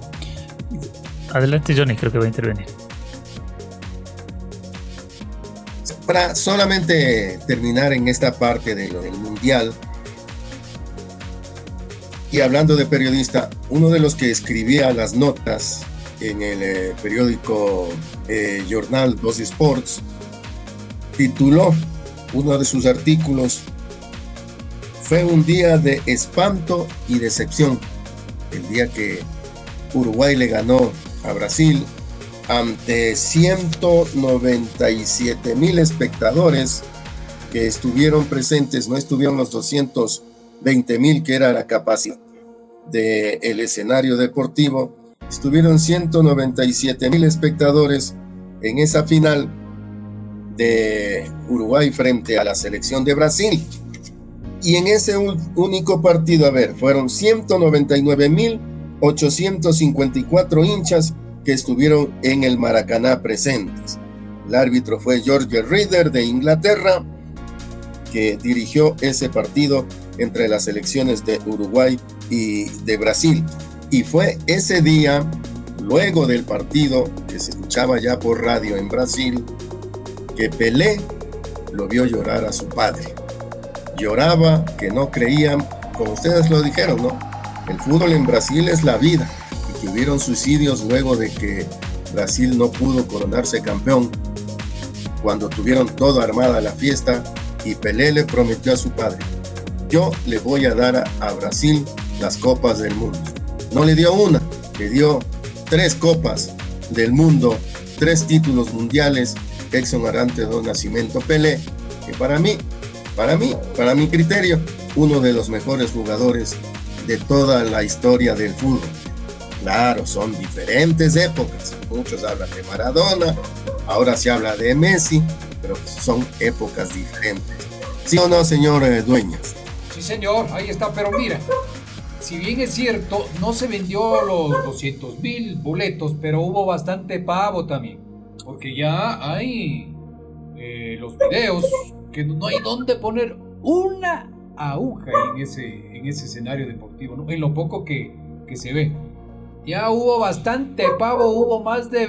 Speaker 1: Adelante, Johnny, creo que va a intervenir.
Speaker 2: Para solamente terminar en esta parte del mundial, y hablando de periodista, uno de los que escribía las notas en el periódico Jornal dos Sports tituló uno de sus artículos: "Fue un día de espanto y decepción", el día que Uruguay le ganó a Brasil ante 197,000 espectadores que estuvieron presentes. No estuvieron los 220,000 que era la capacidad del escenario deportivo, estuvieron 197,000 espectadores en esa final de Uruguay frente a la selección de Brasil. Y en ese único partido, fueron 199,854 hinchas que estuvieron en el Maracaná presentes. El árbitro fue George Reader de Inglaterra, que dirigió ese partido entre las selecciones de Uruguay y de Brasil. Y fue ese día, luego del partido, que se escuchaba ya por radio en Brasil, que Pelé lo vio llorar a su padre. Lloraba, que no creían, como ustedes lo dijeron, ¿no? El fútbol en Brasil es la vida, y que hubieron suicidios luego de que Brasil no pudo coronarse campeón, cuando tuvieron toda armada la fiesta, y Pelé le prometió a su padre: yo le voy a dar a Brasil las copas del mundo. No le dio una, le dio 3 copas del mundo, 3 títulos mundiales. Edson Arantes do Nascimento Pelé, que para mi criterio, uno de los mejores jugadores de toda la historia del fútbol. Claro, son diferentes épocas. Muchos hablan de Maradona, ahora se habla de Messi, pero son épocas diferentes. ¿Sí o no, señor Dueñas?
Speaker 4: Sí, señor, ahí está, pero mira, si bien es cierto, no se vendió los 200,000 boletos, pero hubo bastante pavo también, porque ya hay los videos que no hay dónde poner una aguja en ese escenario deportivo, ¿no? En lo poco que se ve. Ya hubo bastante pavo, hubo más de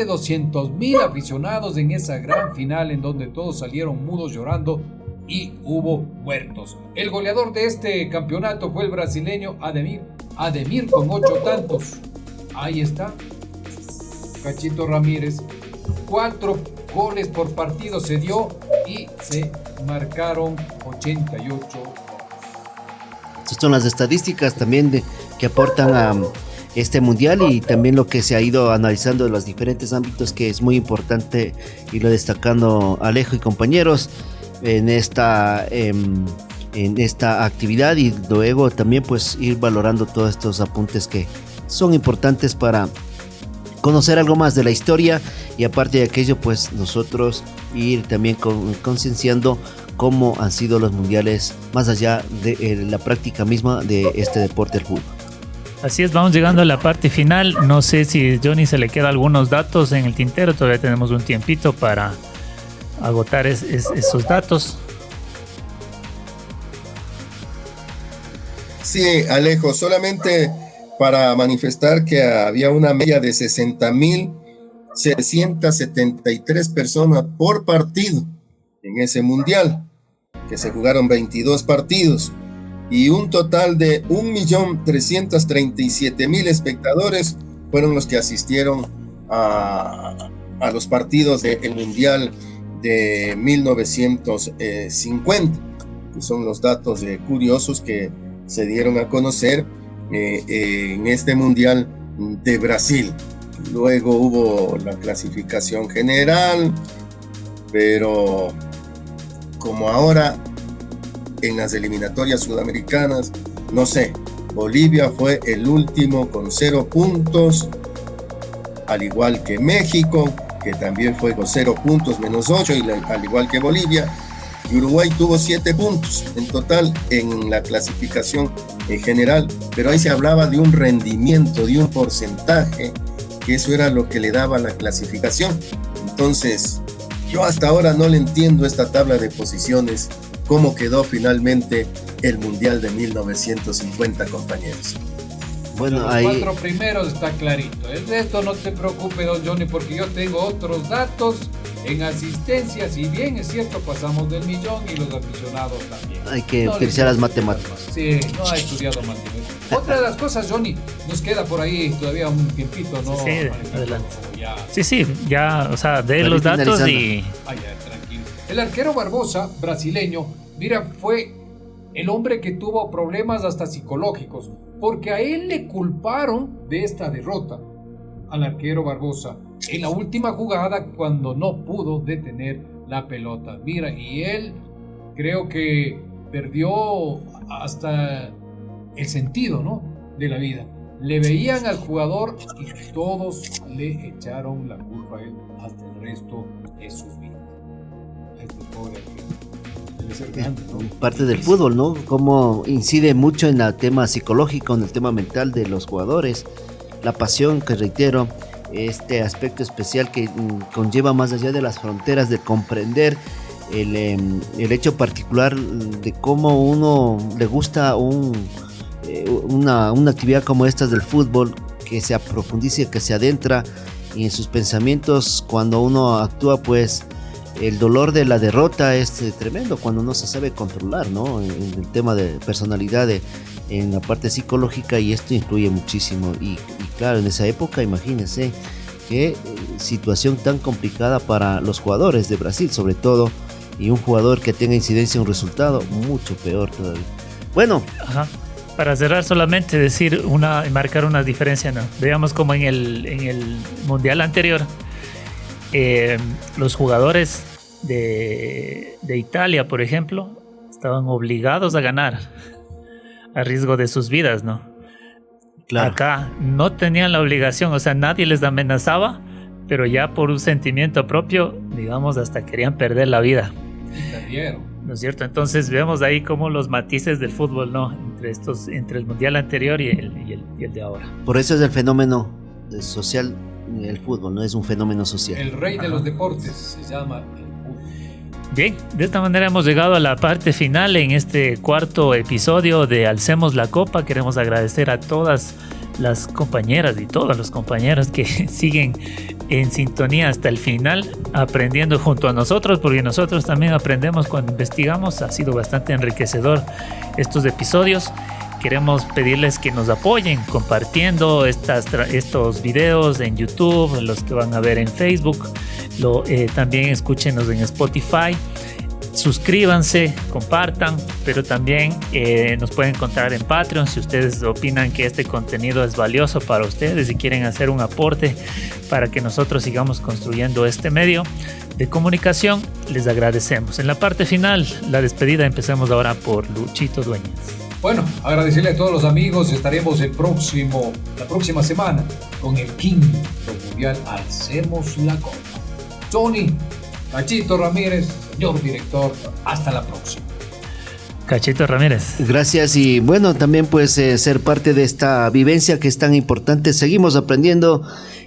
Speaker 4: 200,000 aficionados en esa gran final, en donde todos salieron mudos llorando y hubo muertos. El goleador de este campeonato fue el brasileño Ademir con 8 tantos. Ahí está, Cachito Ramírez. 4 goles por partido se dio y se marcaron 88.
Speaker 3: Estas son las estadísticas también que aportan a este mundial, y también lo que se ha ido analizando de los diferentes ámbitos, que es muy importante irlo destacando Alejo y compañeros en esta actividad, y luego también pues ir valorando todos estos apuntes que son importantes para conocer algo más de la historia, y aparte de aquello pues nosotros ir también concienciando cómo han sido los mundiales más allá de la práctica misma de este deporte, el fútbol.
Speaker 1: Así es, vamos llegando a la parte final. No sé si Johnny se le queda algunos datos en el tintero, todavía tenemos un tiempito para agotar esos datos.
Speaker 2: Sí, Alejo, solamente para manifestar que había una media de 60,773 personas por partido en ese mundial, que se jugaron 22 partidos, y un total de 1,337,000 espectadores fueron los que asistieron a los partidos del mundial de 1950, que son los datos curiosos que se dieron a conocer en este mundial de Brasil. Luego hubo la clasificación general, pero como ahora en las eliminatorias sudamericanas, no sé, Bolivia fue el último con 0 puntos, al igual que México, que también fue con 0 puntos, menos 8, al igual que Bolivia, y Uruguay tuvo 7 puntos en total en la clasificación en general, pero ahí se hablaba de un rendimiento, de un porcentaje, que eso era lo que le daba la clasificación. Entonces, yo hasta ahora no le entiendo esta tabla de posiciones, cómo quedó finalmente el Mundial de 1950, compañeros.
Speaker 4: Bueno, los 4 primeros está clarito. El resto no te preocupe, don Johnny, porque yo tengo otros datos en asistencia. Si bien es cierto, pasamos del millón y los aficionados también.
Speaker 3: Hay que utilizar las matemáticas.
Speaker 4: Sí, no ha estudiado matemáticas. Otra de las cosas, Johnny, nos queda por ahí todavía un tiempito, ¿no?
Speaker 1: Sí, adelante. Sí, ya, o sea, de los datos y...
Speaker 4: Tranquilo. El arquero Barbosa, brasileño, mira, fue el hombre que tuvo problemas hasta psicológicos, porque a él le culparon de esta derrota, al arquero Barbosa, en la última jugada cuando no pudo detener la pelota. Mira, y él creo que perdió hasta el sentido, ¿no?, de la vida. Le veían al jugador y todos le echaron la culpa a él hasta el resto de sus vidas. Este pobre debe ser grande, ¿no?
Speaker 3: Parte del fútbol, ¿no? Cómo incide mucho en el tema psicológico, en el tema mental de los jugadores. La pasión, que reitero, este aspecto especial que conlleva más allá de las fronteras, de comprender el hecho particular de cómo uno le gusta una actividad como esta del fútbol, que se profundice, que se adentra, y en sus pensamientos cuando uno actúa, pues el dolor de la derrota es tremendo cuando no se sabe controlar, ¿no? En el tema de personalidad, en la parte psicológica, y esto influye muchísimo. Y claro, en esa época, imagínense qué situación tan complicada para los jugadores de Brasil, sobre todo, y un jugador que tenga incidencia en un resultado, mucho peor todavía. Bueno.
Speaker 1: Ajá. Para cerrar, solamente decir marcar una diferencia, ¿no? Veamos como en el mundial anterior, los jugadores de Italia, por ejemplo, estaban obligados a ganar a riesgo de sus vidas, ¿no? Claro. Acá no tenían la obligación, o sea, nadie les amenazaba, pero ya por un sentimiento propio, digamos, hasta querían perder la vida.
Speaker 4: Y perdieron.
Speaker 1: ¿No es cierto? Entonces vemos ahí como los matices del fútbol, ¿no? Entre el mundial anterior y el de ahora.
Speaker 3: Por eso es el fenómeno social, el fútbol, ¿no? Es un fenómeno social.
Speaker 4: El rey de los deportes se llama el fútbol.
Speaker 1: Bien, de esta manera hemos llegado a la parte final en este cuarto episodio de Alcemos la Copa. Queremos agradecer a todas las compañeras y todos los compañeros que siguen en sintonía hasta el final, aprendiendo junto a nosotros, porque nosotros también aprendemos cuando investigamos. Ha sido bastante enriquecedor estos episodios. Queremos pedirles que nos apoyen compartiendo estos videos en YouTube, los que van a ver en Facebook. También escúchenos en Spotify. Suscríbanse, compartan, pero también nos pueden encontrar en Patreon. Si ustedes opinan que este contenido es valioso para ustedes y quieren hacer un aporte para que nosotros sigamos construyendo este medio de comunicación, les agradecemos. En la parte final, la despedida, empecemos ahora por Luchito Dueñas.
Speaker 4: Bueno, agradecerle a todos los amigos. Estaremos la próxima semana con el quinto mundial Alcemos la Copa. Tony, Cachito Ramírez, señor director, hasta la próxima.
Speaker 1: Cachito Ramírez.
Speaker 3: Gracias, y bueno, también pues ser parte de esta vivencia que es tan importante. Seguimos aprendiendo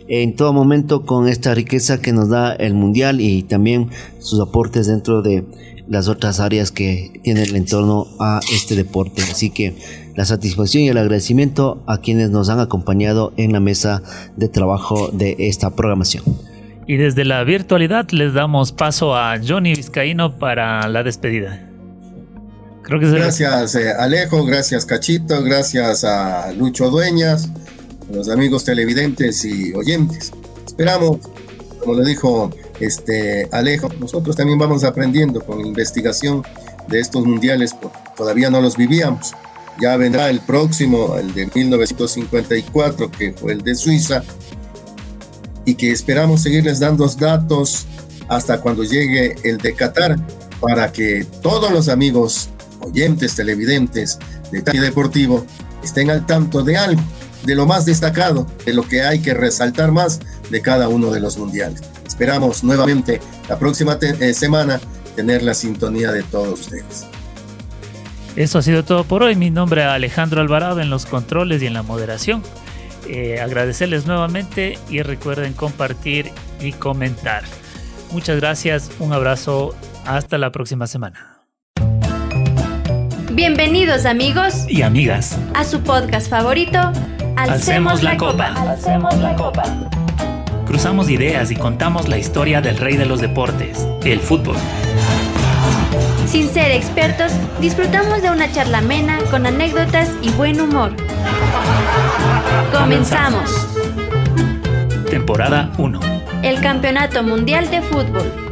Speaker 3: en todo momento con esta riqueza que nos da el mundial y también sus aportes dentro de las otras áreas que tiene el entorno a este deporte. Así que la satisfacción y el agradecimiento a quienes nos han acompañado en la mesa de trabajo de esta programación.
Speaker 1: Y desde la virtualidad les damos paso a Johnny Vizcaíno para la despedida. Creo que
Speaker 2: gracias Alejo, gracias Cachito, gracias a Lucho Dueñas, a los amigos televidentes y oyentes. Esperamos, como le dijo Alejo, nosotros también vamos aprendiendo con la investigación de estos mundiales, porque todavía no los vivíamos, Ya vendrá el próximo, el de 1954, que fue el de Suiza, y que esperamos seguirles dando datos hasta cuando llegue el de Qatar, para que todos los amigos, oyentes, televidentes de Taki Deportivo estén al tanto de algo, de lo más destacado, de lo que hay que resaltar más de cada uno de los mundiales. Esperamos nuevamente la próxima semana tener la sintonía de todos ustedes.
Speaker 1: Eso ha sido todo por hoy. Mi nombre es Alejandro Alvarado en los controles y en la moderación. Agradecerles nuevamente y recuerden compartir y comentar. Muchas gracias, un abrazo, hasta la próxima semana.
Speaker 5: Bienvenidos amigos
Speaker 1: y amigas
Speaker 5: a su podcast favorito, Alcemos la Copa.
Speaker 1: Alcemos la Copa. Cruzamos ideas y contamos la historia del rey de los deportes, el fútbol.
Speaker 5: Sin ser expertos, disfrutamos de una charla amena con anécdotas y buen humor. Comenzamos.
Speaker 1: Temporada 1.
Speaker 5: El Campeonato Mundial de Fútbol.